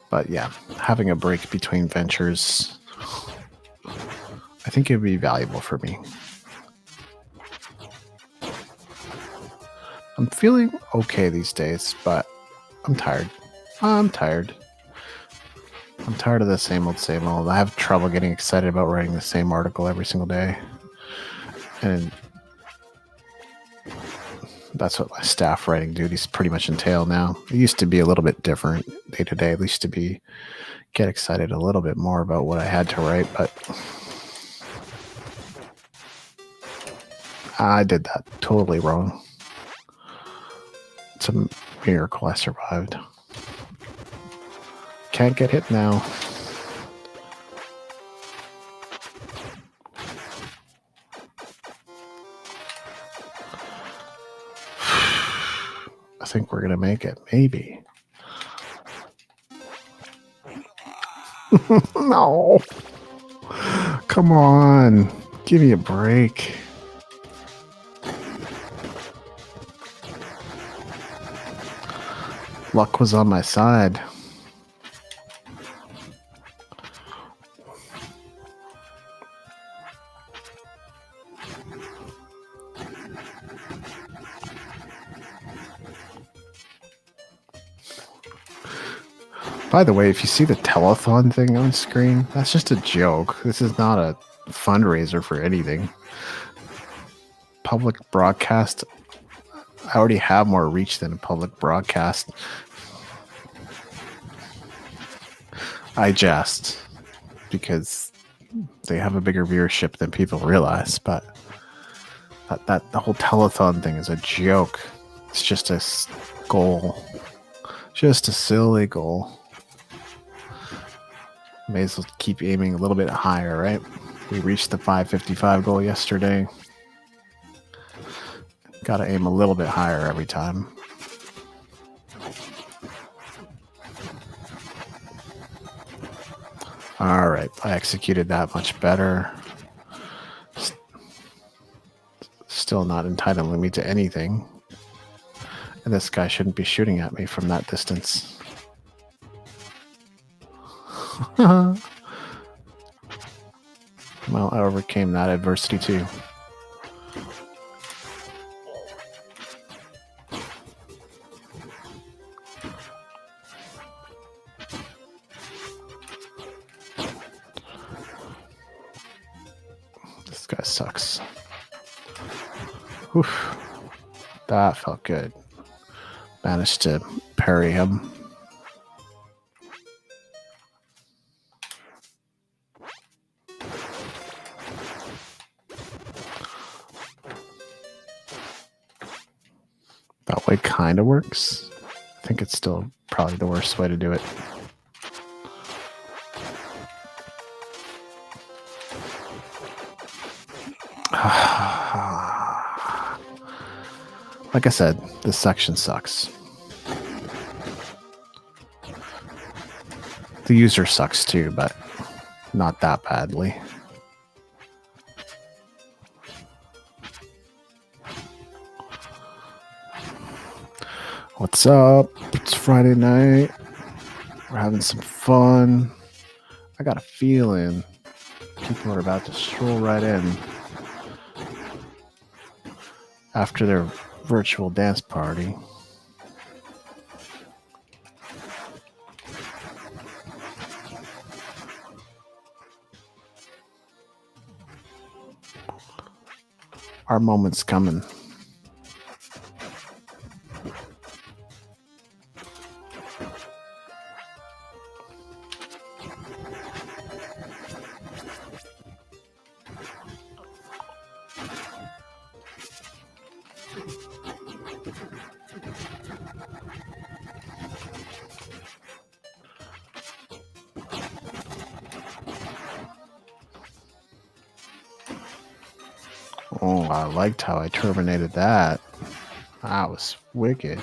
But yeah, having a break between ventures, I think it would be valuable for me. I'm feeling okay these days, but I'm tired. I'm tired. I'm tired of the same old, same old. I have trouble getting excited about writing the same article every single day. And that's what my staff writing duties pretty much entail now. It used to be a little bit different day to day. It used to be get excited a little bit more about what I had to write, but I did that totally wrong. It's a miracle I survived. Can't get hit now. I think we're gonna make it. Maybe. No. Come on. Give me a break. Luck was on my side. By the way, if you see the telethon thing on screen, that's just a joke. This is not a fundraiser for anything. Public broadcast. I already have more reach than a public broadcast. I jest because they have a bigger viewership than people realize, but that the whole telethon thing is a joke. It's just a goal. Just a silly goal. May as well keep aiming a little bit higher, right? We reached the 555 goal yesterday. Gotta aim a little bit higher every time. All right, I executed that much better. Still not entitling me to anything. And this guy shouldn't be shooting at me from that distance. Well, I overcame that adversity too. This guy sucks. Oof. That felt good. Managed to parry him. That way kind of works. I think it's still probably the worst way to do it. Like I said, this section sucks. The user sucks too, but not that badly. What's up? It's Friday night. We're having some fun. I got a feeling people are about to stroll right in after their virtual dance party. Our moment's coming. Oh, I liked how I terminated that. That was wicked.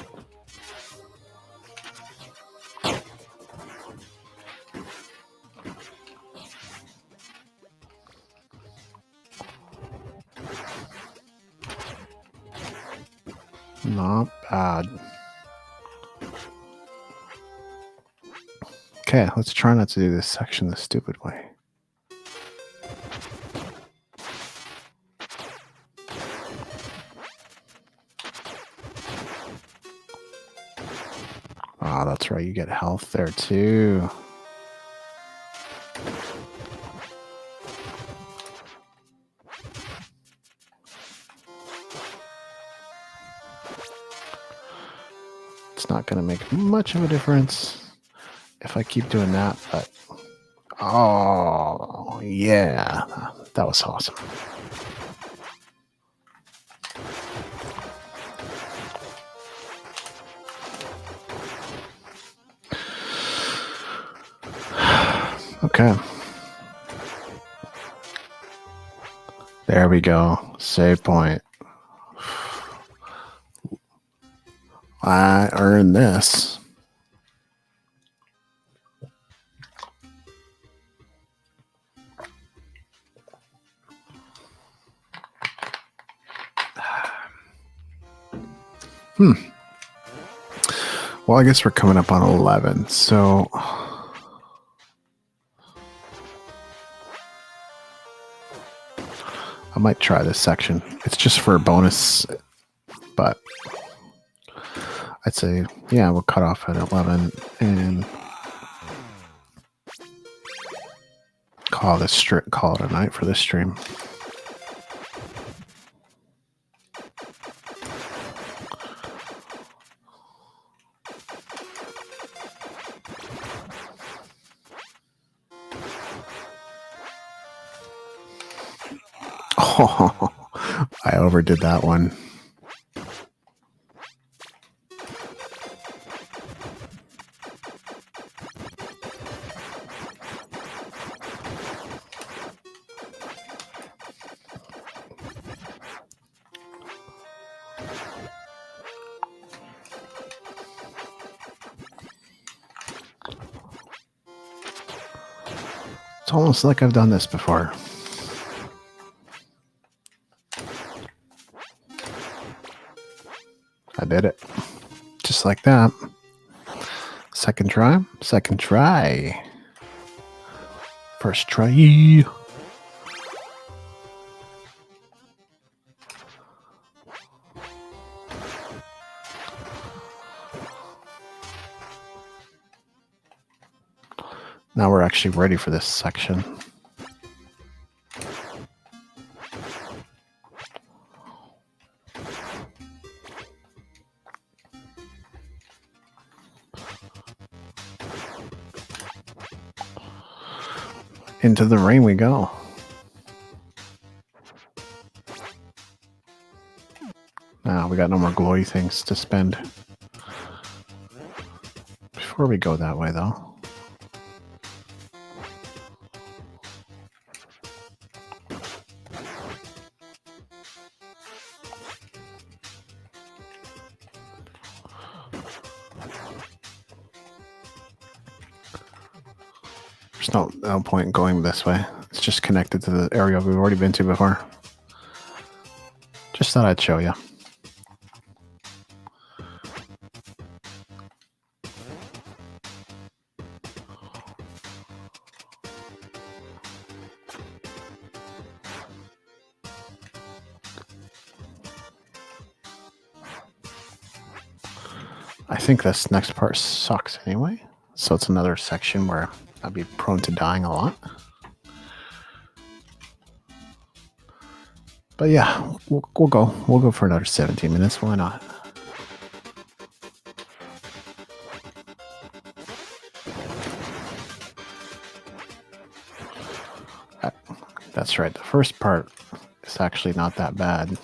Not bad. Okay, let's try not to do this section the stupid way. Oh, that's right. You get health there too. It's not going to make much of a difference if I keep doing that, but oh, yeah, that was awesome. Okay. There we go. Save point. I earned this. Well, I guess we're coming up on 11, so I might try this section. It's just for a bonus, but I'd say, yeah, we'll cut off at 11 and call it a night for this stream. Oh, I overdid that one. It's almost like I've done this before. I did it. Just like that. Second try. Second try. First try. Now we're actually ready for this section. Into the rain we go. Now we got no more glowy things to spend. Before we go that way, though. There's no point in going this way. It's just connected to the area we've already been to before. Just thought I'd show you. I think this next part sucks anyway. So it's another section where I'd be prone to dying a lot. But yeah, we'll go. We'll go for another 17 minutes. Why not? That's right. The first part is actually not that bad.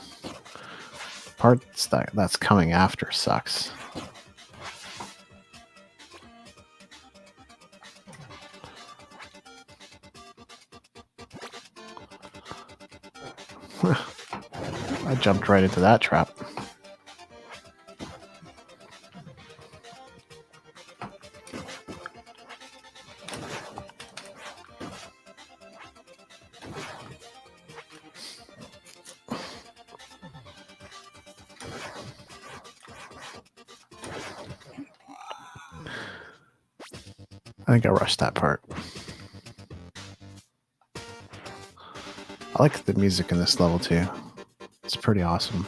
Parts that's coming after sucks. I jumped right into that trap. I think I rushed that part. I like the music in this level too. It's pretty awesome.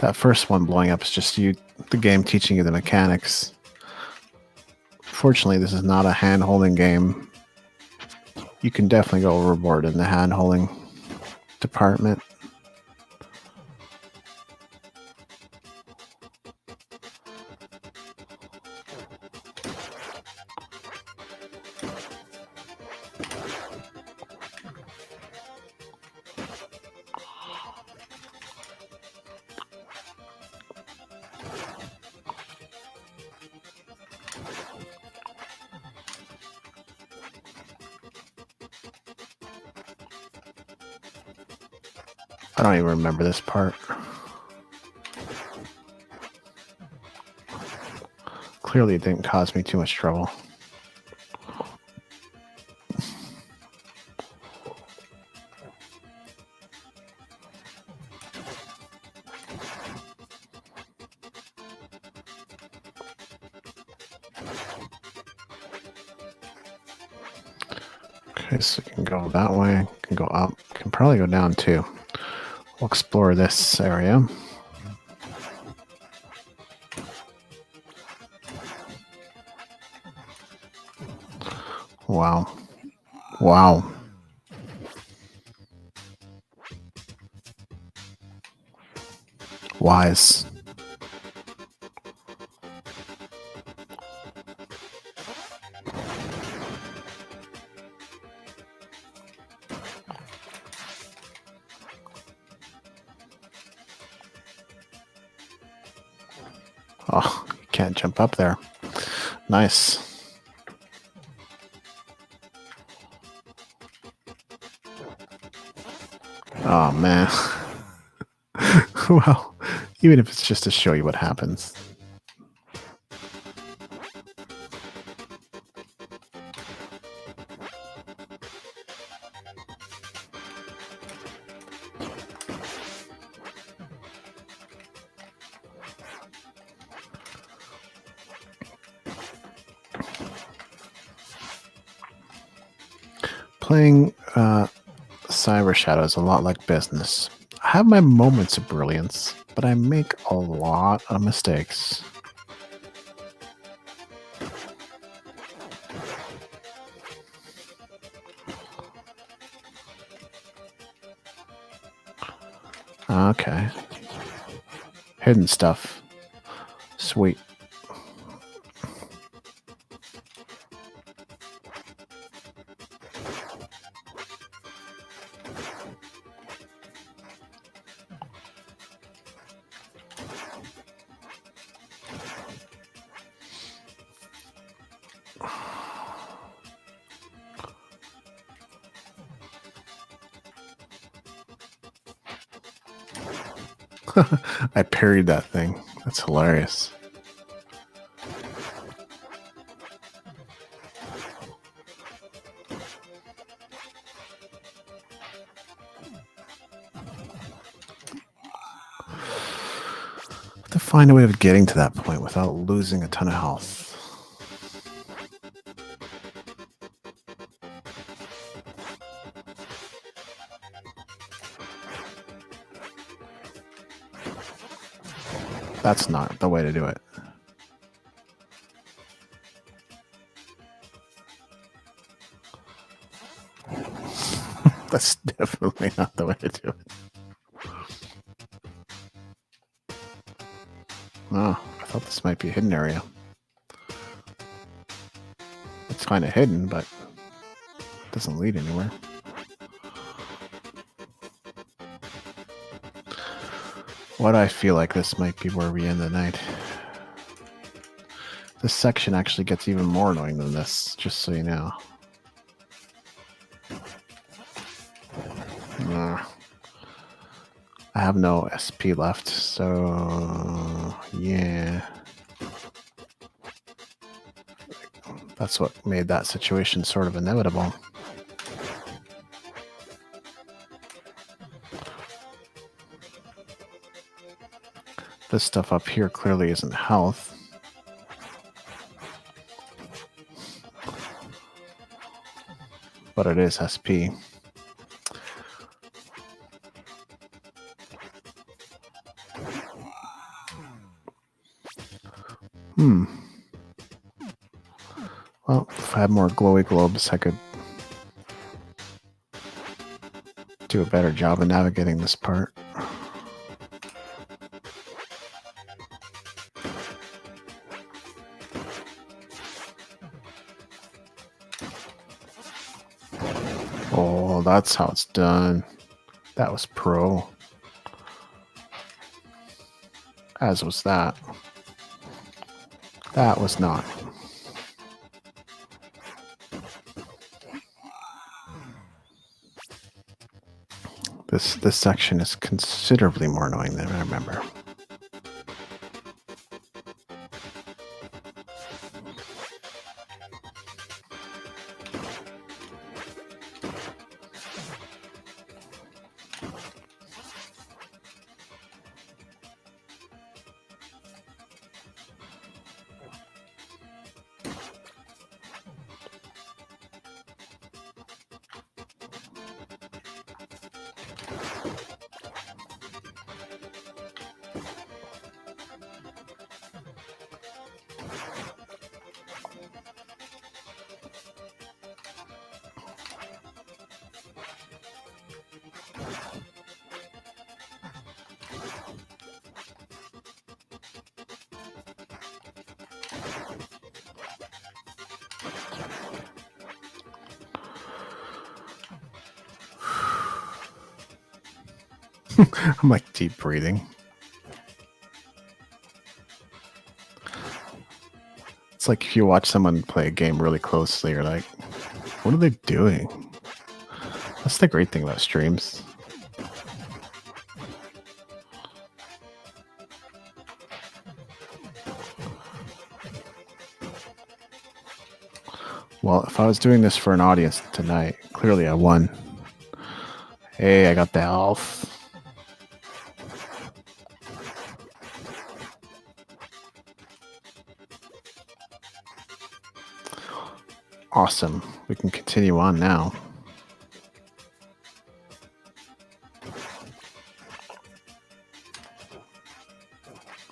That first one blowing up is just the game teaching you the mechanics. Fortunately, this is not a hand-holding game. You can definitely go overboard in the hand-holding department. I don't even remember this part. Clearly, it didn't cause me too much trouble. Okay, so you can go that way, can go up, can probably go down too. We'll explore this area. Wow. Wow. Wise. Oh, you can't jump up there. Nice. Oh, man. Well, even if it's just to show you what happens. Playing Cyber Shadow is a lot like business. I have my moments of brilliance, but I make a lot of mistakes. Okay. Hidden stuff. Sweet. I parried that thing. That's hilarious. To find a way of getting to that point without losing a ton of health. That's not the way to do it. That's definitely not the way to do it. Oh, I thought this might be a hidden area. It's kind of hidden, but it doesn't lead anywhere. Why do I feel like this might be where we end the night? This section actually gets even more annoying than this, just so you know. I have no SP left, so yeah. That's what made that situation sort of inevitable. This stuff up here clearly isn't health. But it is SP. Well, if I had more glowy globes, I could do a better job of navigating this part. Oh, that's how it's done. That was pro. As was that. That was not. This section is considerably more annoying than I remember. I'm like deep breathing. It's like if you watch someone play a game really closely, you're like, what are they doing? That's the great thing about streams. Well, if I was doing this for an audience tonight, clearly I won. Hey, I got the health. Awesome. We can continue on now.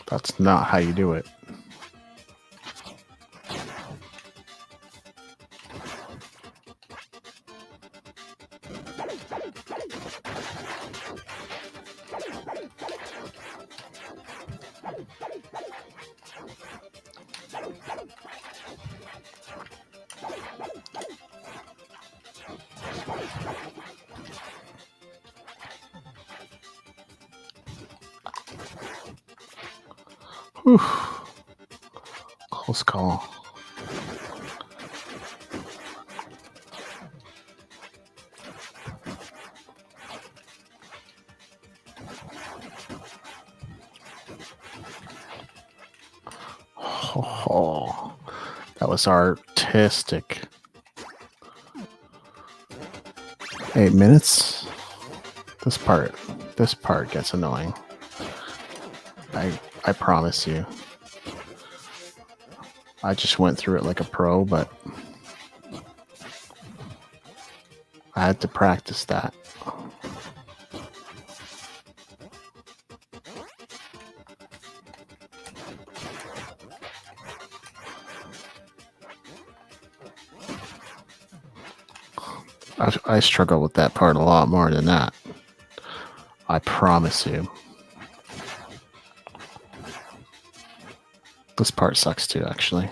That's not how you do it. Whew. Close call. Oh, that was artistic. 8 minutes. This part gets annoying. I promise you. I just went through it like a pro, but I had to practice that. I struggle with that part a lot more than that. I promise you. This part sucks too, actually.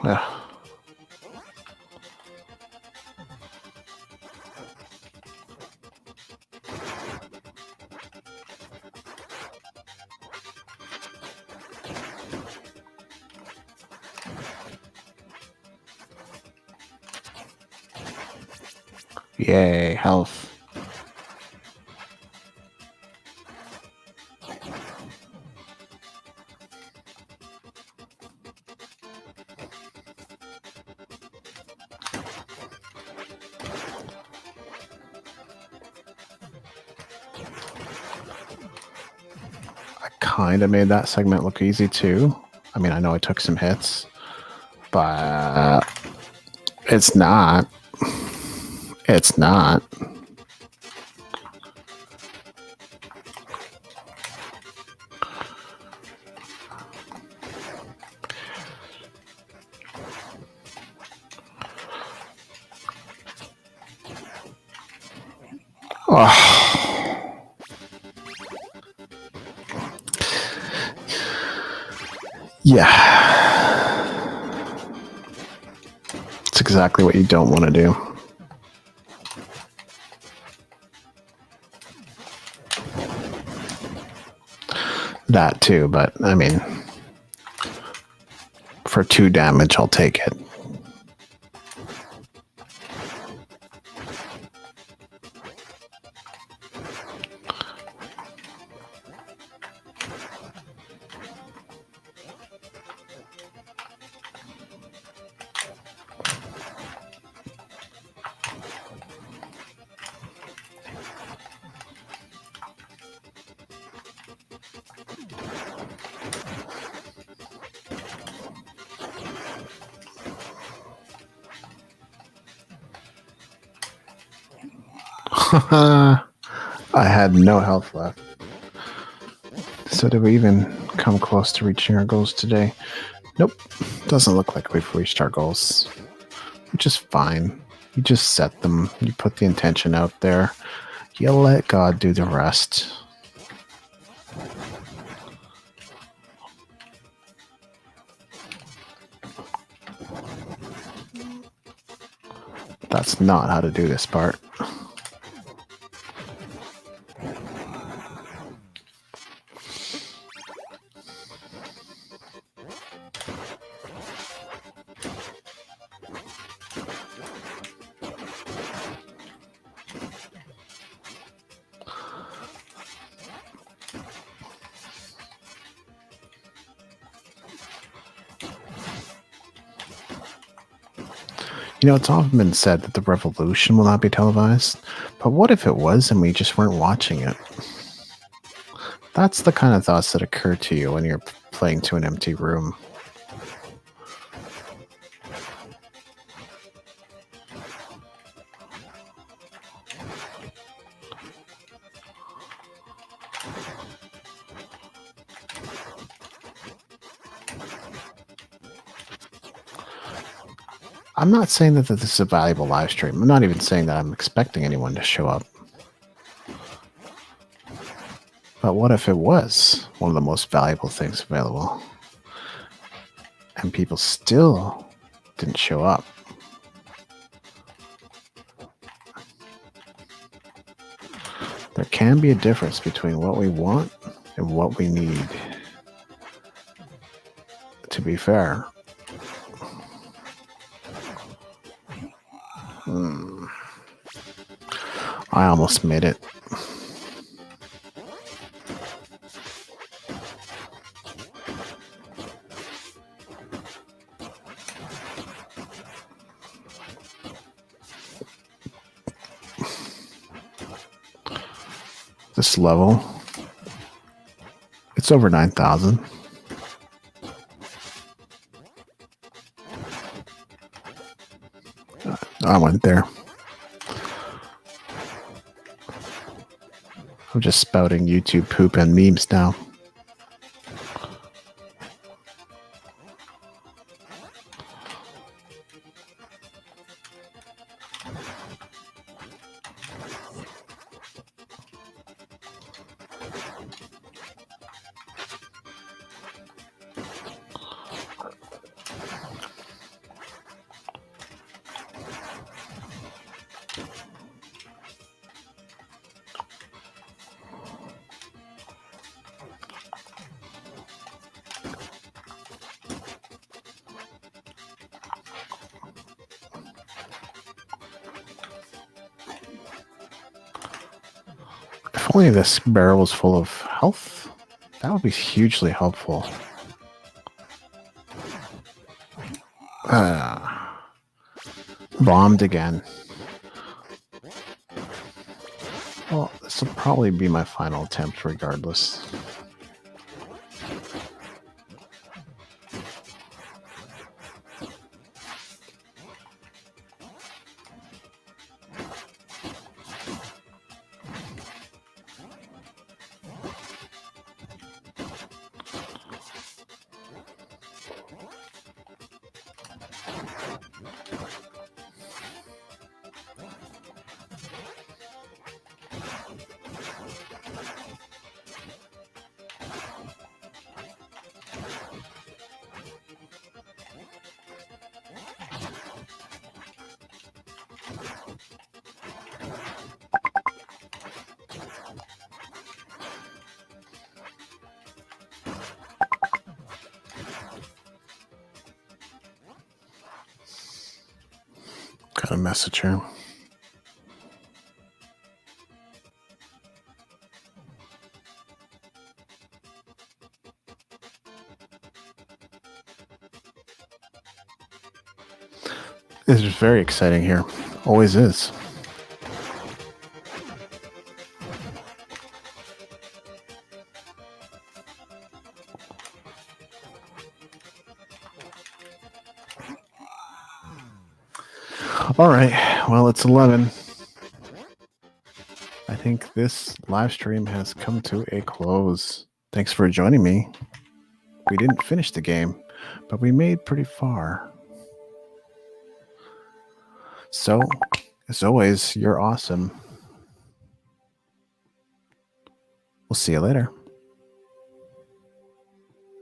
Yeah. Yay, health. I kind of made that segment look easy too. I mean, I know I took some hits, but it's not. It's not. Oh. Yeah. It's exactly what you don't want to do. That too, but I mean, for 2 damage, I'll take it. I had no health left. So did we even come close to reaching our goals today? Nope. Doesn't look like we've reached our goals. Which is fine. You just set them. You put the intention out there. You let God do the rest. That's not how to do this part. You know, it's often been said that the revolution will not be televised, but what if it was and we just weren't watching it? That's the kind of thoughts that occur to you when you're playing to an empty room. I'm not saying that this is a valuable live stream. I'm not even saying that I'm expecting anyone to show up. But what if it was one of the most valuable things available? And people still didn't show up. There can be a difference between what we want and what we need. To be fair. I almost made it. This level, it's over 9,000. I went there. I'm just spouting YouTube poop and memes now. If only this barrel was full of health, that would be hugely helpful. Bombed again. Well, this will probably be my final attempt regardless. Got a message here. This is very exciting here. Always is. All right. Well, it's 11. I think this live stream has come to a close. Thanks for joining me. We didn't finish the game, but we made pretty far. So, as always, you're awesome. We'll see you later.